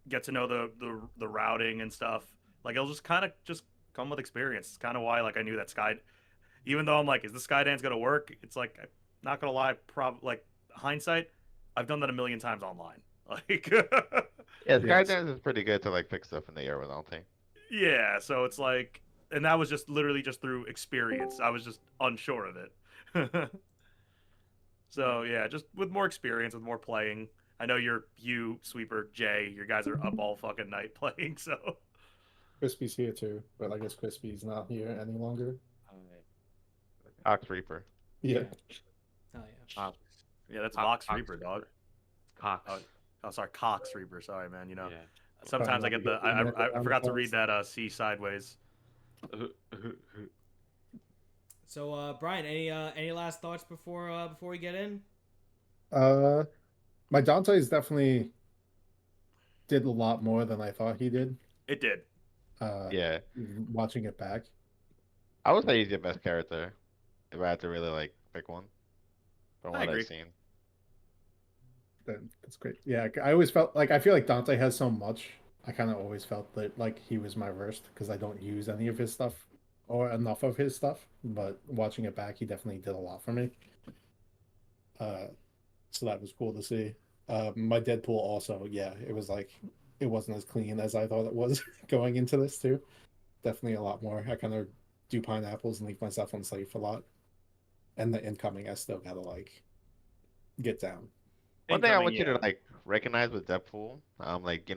S4: get to know the routing and stuff. Like it'll just kind of just come with experience. It's kind of why like I knew that Sky, even though I'm like, is the Skydance gonna work? It's like, not gonna lie, like hindsight, I've done that a million times online. Like,
S3: Yeah,
S2: Yes.
S3: Skydance is pretty good to like pick stuff in the air with Dante.
S4: yeah. So it's like, and that was just literally just through experience. I was just unsure of it.
S1: Yeah.
S4: So yeah, just with more experience, with more playing. I know you Sweeper Jay, you guys are up all fucking night playing. So
S2: Crispy's here too, but I guess Crispy's not here any longer.
S3: Alright. Ox Reaper.
S2: Yeah.
S1: Yeah. Hell yeah.
S5: Cox.
S4: yeah, that's
S5: Co-
S4: Vox
S5: Cox
S4: Reaper, dog.
S5: Cox.
S4: Oh, oh, sorry, Cox Reaper. Sorry, man. You know,
S5: Yeah.
S2: Probably
S4: sometimes I
S2: not
S4: get
S2: get
S4: the
S2: the email
S4: I
S2: around the
S4: forgot to read
S2: calls.
S4: that C sideways.
S1: So, Brian, any last thoughts before we get in?
S2: Uh, my Dante's definitely did a lot more than I thought he did.
S4: It did.
S2: Uh,
S3: Yeah,
S2: Watching it back.
S3: I would say he's your best character if I had to really like pick one from
S4: I
S3: what I've
S4: agree.
S3: seen.
S2: That's great. Yeah, I always felt like I feel like Dante has so much. I kind of always felt that like he was my worst because I don't use any of his stuff or enough of his stuff. But watching it back, he definitely did a lot for me. Uh, so that was cool to see. My Deadpool also, yeah, it was like it wasn't as clean as I thought it was going into this too. Definitely a lot more. I kind of do pineapples and leave myself unsafe a lot. And the incoming, I still gotta like get down.
S3: One thing I
S4: Incoming,
S3: want you
S4: yeah.
S3: to like recognize with Deadpool, like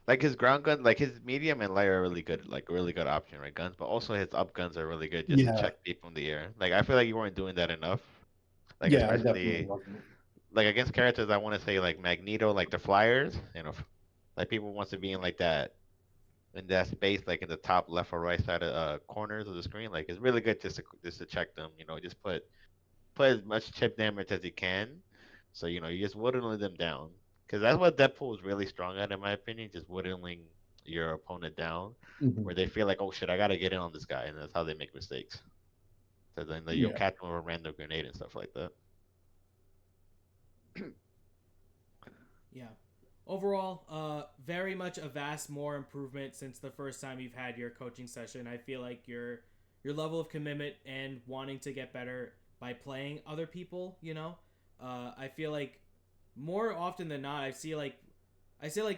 S3: like his ground gun, like his medium and light are really good, like a really good option, right? Guns, but also his up guns are really good just to
S2: Yeah,
S3: check people in the air. Like I feel like you weren't doing that enough. Like
S2: yeah, I definitely
S3: especially
S2: wasn't.
S3: like against characters, I want to say like Magneto, like the Flyers, like people wants to be in like that in that space, like in the top left or right side of corners of the screen. Like it's really good just to check them. Just put as much chip damage as you can, so you just whittling them down. Because that's what Deadpool is really strong at, in my opinion, just whittling your opponent down,
S2: Hmm.
S3: where they feel like, oh shit, I gotta get in on this guy, and that's how they make mistakes. So then you'll
S2: Yeah.
S3: catch them with a random grenade and stuff like that.
S1: Yeah. Overall, very much a vast more improvement since the first time you've had your coaching session. I feel like your level of commitment and wanting to get better by playing other people, I feel like more often than not, I see like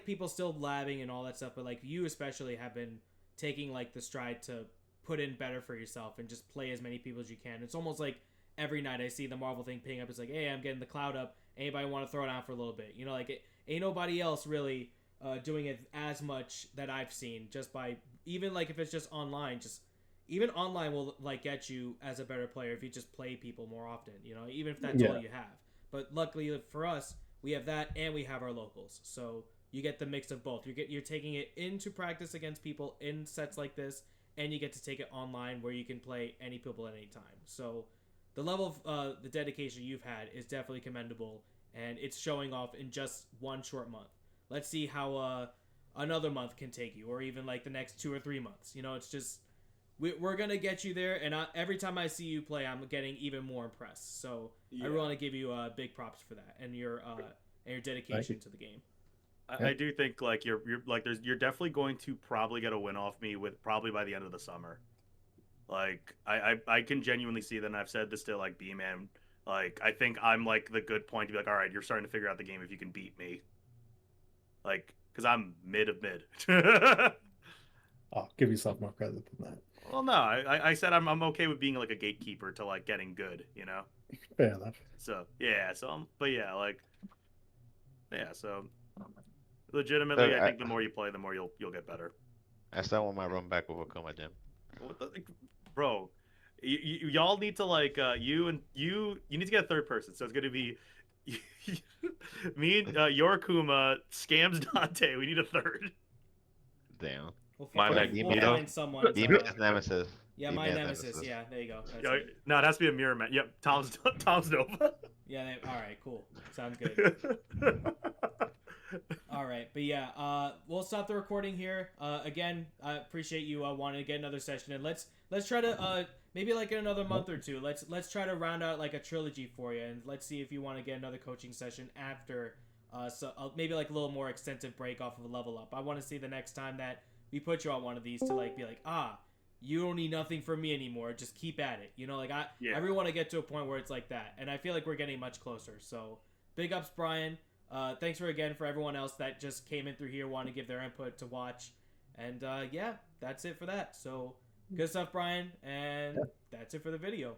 S1: people still labbing and all that stuff, but like you especially have been taking like the stride to put in better for yourself and just play as many people as you can. It's almost like every night I see the Marvel thing ping up. It's like, hey, I'm getting the cloud up. Anybody want to throw it out for a little bit? Like ain't nobody else really doing it as much that I've seen. Just by even like if it's just online, just even online will like get you as a better player if you just play people more often. Even if that's all
S2: Yeah.
S1: you have. But luckily for us, we have that and we have our locals, so you get the mix of both. You're taking it into practice against people in sets like this, and you get to take it online where you can play any people at any time. So the level of the dedication you've had is definitely commendable, and it's showing off in just one short month. Let's see how another month can take you, or even like the next 2 or 3 months. It's just we're gonna get you there, and every time I see you play, I'm getting even more impressed. So I really want to give you big props for that and your dedication to the game.
S4: I do think like you're definitely going to probably get a win off me with probably by the end of the summer. Like I can genuinely see that, and I've said this to like B Man. Like I think I'm like the good point to be like, all right, you're starting to figure out the game if you can beat me. Like because I'm mid of mid.
S2: Oh, give yourself more credit than that.
S4: Well, no, I said I'm okay with being like a gatekeeper to like getting good,
S2: Fair enough.
S4: So yeah, but yeah, like yeah, so legitimately,
S3: So
S4: I think the more you play, the more you'll get better.
S3: I still want my run back with Akuma Jim.
S4: What the, bro? Y'all need to like you need to get a third person. So it's gonna be me and your Kuma scams Dante. We need a third.
S3: Damn.
S5: My
S1: We'll
S5: Magneto.
S1: find someone.
S3: Demon's Nemesis.
S1: Yeah, my
S3: Demon's
S1: nemesis. Yeah, there you go. That's
S4: Yeah,
S1: it.
S4: no, it has to be a mirror man. Yep, Tom's Nova.
S1: Yeah. All right. Cool. Sounds good. All right, but yeah, we'll stop the recording here. Again, I appreciate you wanting to get another session, and let's try to maybe like in another month or two. Let's try to round out like a trilogy for you, and let's see if you want to get another coaching session after. Maybe like a little more extensive break off of a level up. I want to see the next time that we put you on one of these to like be like, you don't need nothing from me anymore. Just keep at it. I really want to get to a point where it's like that, and I feel like we're getting much closer. So big ups, Brian. Thanks for everyone else that just came in through here, wanting to give their input to watch. And yeah, that's it for that. So good stuff, Brian. And that's it for the video.